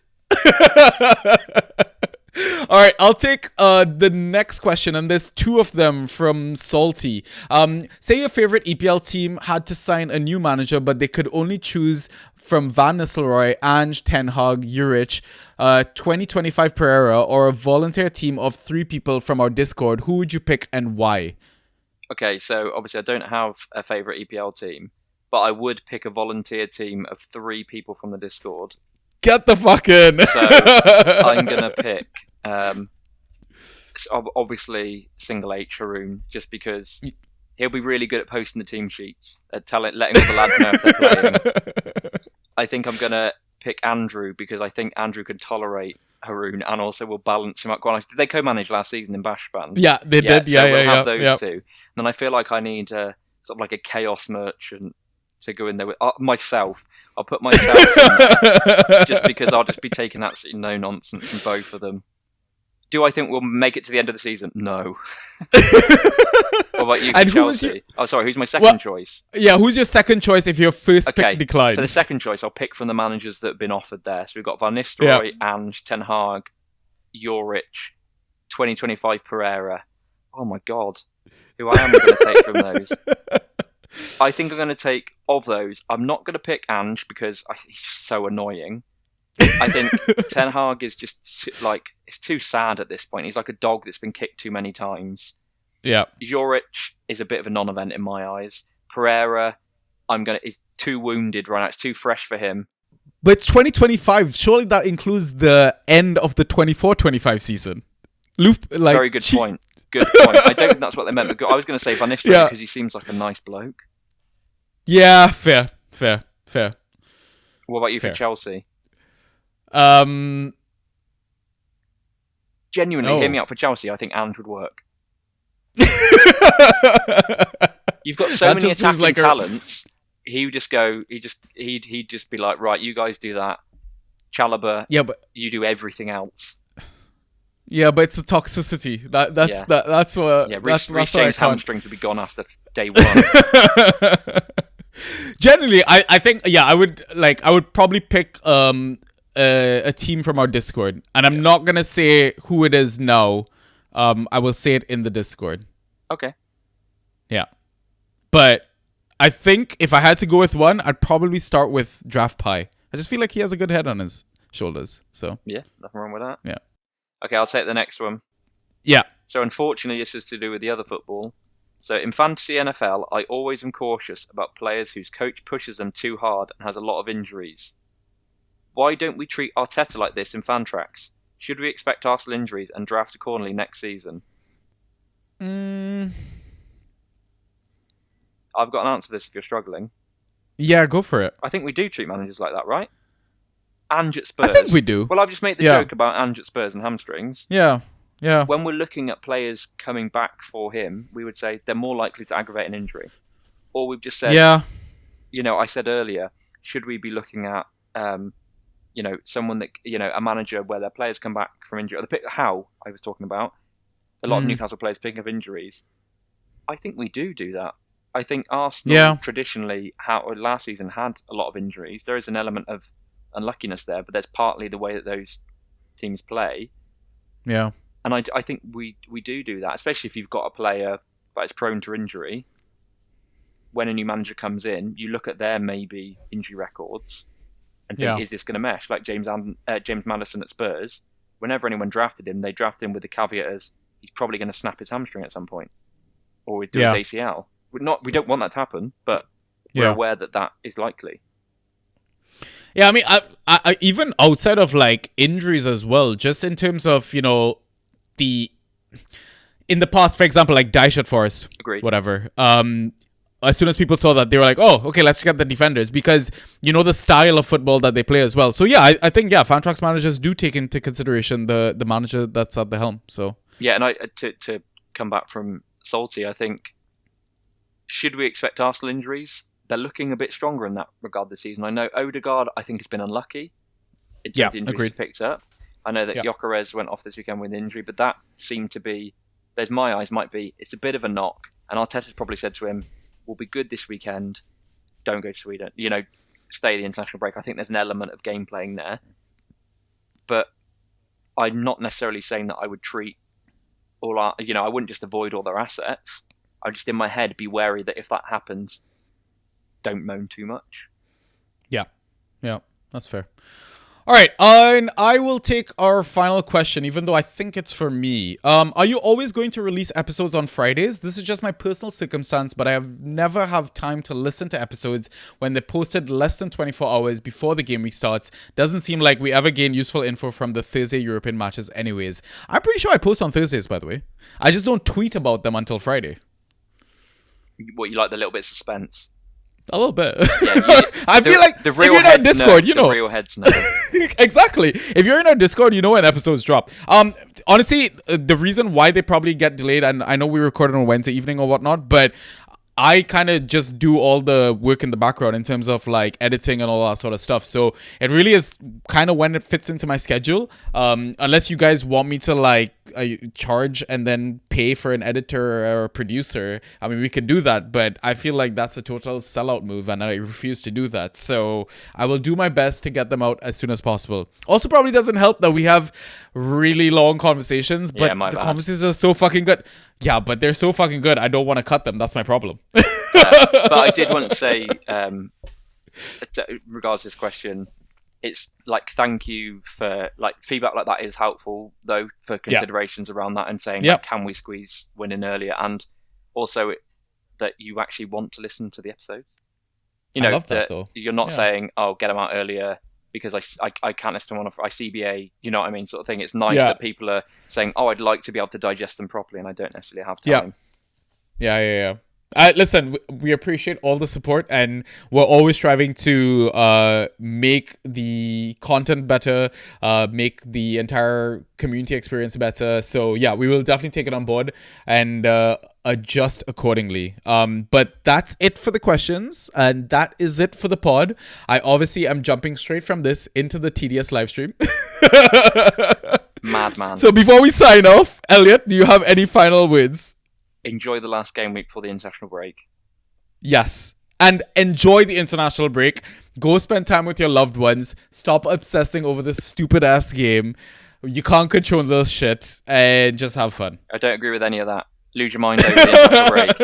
All right, I'll take the next question, and there's two of them from Salty. Say your favorite EPL team had to sign a new manager, but they could only choose from Van Nistelrooy, Ange, Ten Hag, Juric, 2025 Pereira, or a volunteer team of 3 people from our Discord. Who would you pick and why? Okay, so obviously I don't have a favorite EPL team, but I would pick a volunteer team of 3 people from the Discord. Get the fuck in. So I'm going to pick, obviously, Single H Haroon, just because he'll be really good at posting the team sheets, letting all the lads know if they're playing. I think I'm going to pick Andrew, because I think Andrew can tolerate Haroon and also will balance him up quite nicely. Did they co-manage last season in Bash Band? Yeah, they did. So Yeah, we'll have yeah, those 2. And then I feel like I need sort of like a chaos merchant to go in there with myself. I'll put myself in there just because I'll just be taking absolutely no nonsense from both of them. Do I think we'll make it to the end of the season? No. What about you for Chelsea? Who's my second choice? Yeah, who's your second choice if your first pick declines? For the second choice, I'll pick from the managers that have been offered there. So we've got Van Nistelrooy, Ange, Ten Hag, Juric, 2025 Pereira. Oh my God. Who I am going to take from those? I think I'm going to take, of those, I'm not going to pick Ange because he's just so annoying. I think Ten Hag is just like, it's too sad at this point. He's like a dog that's been kicked too many times. Yeah. Juric is a bit of a non-event in my eyes. Pereira, is too wounded right now. It's too fresh for him. But it's 2025. Surely that includes the end of the 24-25 season. Very good point. Good point. I don't think that's what they meant. But I was going to say Van Nistelrooy because he seems like a nice bloke. Yeah, fair. What about you for Chelsea? Genuinely, hear me out for Chelsea. I think Ange would work. You've got so many attacking talents. He would just go. He'd just be like, right, you guys do that. Chalobah, you do everything else. Yeah, but it's the toxicity. That's what. Yeah, Reece James' hamstring to be gone after day 1. Generally, I think I would probably pick a team from our Discord, and I'm not gonna say who it is now. I will say it in the Discord. Okay. Yeah, but I think if I had to go with one, I'd probably start with Draft Pie. I just feel like he has a good head on his shoulders. So yeah, nothing wrong with that. Yeah. Okay, I'll take the next one. Yeah. So unfortunately, this is to do with the other football. So in fantasy NFL, I always am cautious about players whose coach pushes them too hard and has a lot of injuries. Why don't we treat Arteta like this in Fantrax? Should we expect Arsenal injuries and draft accordingly next season? I've got an answer for this if you're struggling. Yeah, go for it. I think we do treat managers like that, right? Ange at Spurs. I think we do. Well, I've just made the joke about Ange at Spurs and hamstrings. Yeah. When we're looking at players coming back for him, we would say they're more likely to aggravate an injury. Or we've just said, I said earlier, should we be looking at, someone that, a manager where their players come back from injury? How I was talking about, a lot of Newcastle players picking up injuries. I think we do that. I think Arsenal traditionally, last season had a lot of injuries. There is an element of unluckiness there, but there's partly the way that those teams play. Yeah. And I think we do that, especially if you've got a player that is prone to injury. When a new manager comes in, you look at their maybe injury records and think, is this going to mesh? Like James Maddison at Spurs, whenever anyone drafted him, they drafted him with the caveat as he's probably going to snap his hamstring at some point, or he'd do his ACL. We don't want that to happen, but we're aware that is likely. Yeah, I mean, I even outside of like injuries as well, just in terms of in the past, for example, like Dyche at Forest, agreed, whatever. as soon as people saw that, they were like, oh, okay, let's get the defenders, because you know the style of football that they play as well. So yeah, I think Fantrax managers do take into consideration the manager that's at the helm. So yeah, and to come back from Salty, I think, should we expect Arsenal injuries? They're looking a bit stronger in that regard this season. I know Odegaard, I think, has been unlucky in terms of injuries he picked up. I know that Gyökeres went off this weekend with injury, but that seemed to be, there's my eyes, might be, it's a bit of a knock. And Arteta's probably said to him, we'll be good this weekend, don't go to Sweden, stay the international break. I think there's an element of game playing there. But I'm not necessarily saying that I would treat all our, I wouldn't just avoid all their assets. I just, in my head, be wary that if that happens, don't moan too much. Yeah, that's fair. All right, and I will take our final question, even though I think it's for me. Are you always going to release episodes on Fridays? This is just my personal circumstance, but I have never have time to listen to episodes when they're posted less than 24 hours before the game week starts. Doesn't seem like we ever gain useful info from the Thursday European matches anyways. I'm pretty sure I post on Thursdays, by the way. I just don't tweet about them until Friday. What, you like the little bit of suspense? A little bit. Yeah, I feel like the if you're in our Discord, you know. The real heads know. Exactly. If you're in our Discord, you know when episodes drop. Honestly, the reason why they probably get delayed, and I know we recorded on Wednesday evening or whatnot, but I kind of just do all the work in the background in terms of like editing and all that sort of stuff. So it really is kind of when it fits into my schedule. Unless you guys want me to like charge and then pay for an editor or a producer, I mean, we could do that. But I feel like that's a total sellout move, and I refuse to do that. So I will do my best to get them out as soon as possible. Also, probably doesn't help that we have really long conversations, but the conversations are so fucking good. Yeah, but they're so fucking good, I don't want to cut them. That's my problem. But I did want to say, regards to this question, it's like, thank you for, like, feedback like that is helpful, though, for considerations around that and saying, like, can we squeeze winning earlier? And also that you actually want to listen to the episodes. I love that though. You're not saying, oh, get them out earlier because I can't listen to them on ICBA, you know what I mean, sort of thing. It's nice that people are saying, oh, I'd like to be able to digest them properly, and I don't necessarily have time. Yeah. Listen, we appreciate all the support, and we're always striving to make the content better, make the entire community experience better. So yeah, we will definitely take it on board and adjust accordingly. But that's it for the questions, and that is it for the pod. I obviously am jumping straight from this into the TDS live stream. Madman. So before we sign off, Elliot, do you have any final words? Enjoy the last game week before the international break. Yes. And enjoy the international break. Go spend time with your loved ones. Stop obsessing over this stupid ass game. You can't control this shit. And just have fun. I don't agree with any of that. Lose your mind over the international break.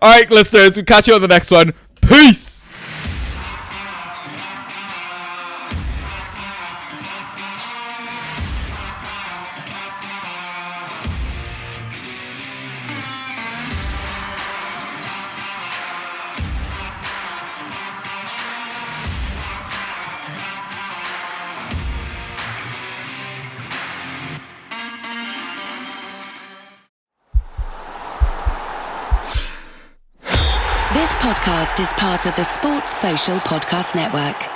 Alright, listeners. We'll catch you on the next one. Peace! This podcast is part of the Sports Social Podcast Network.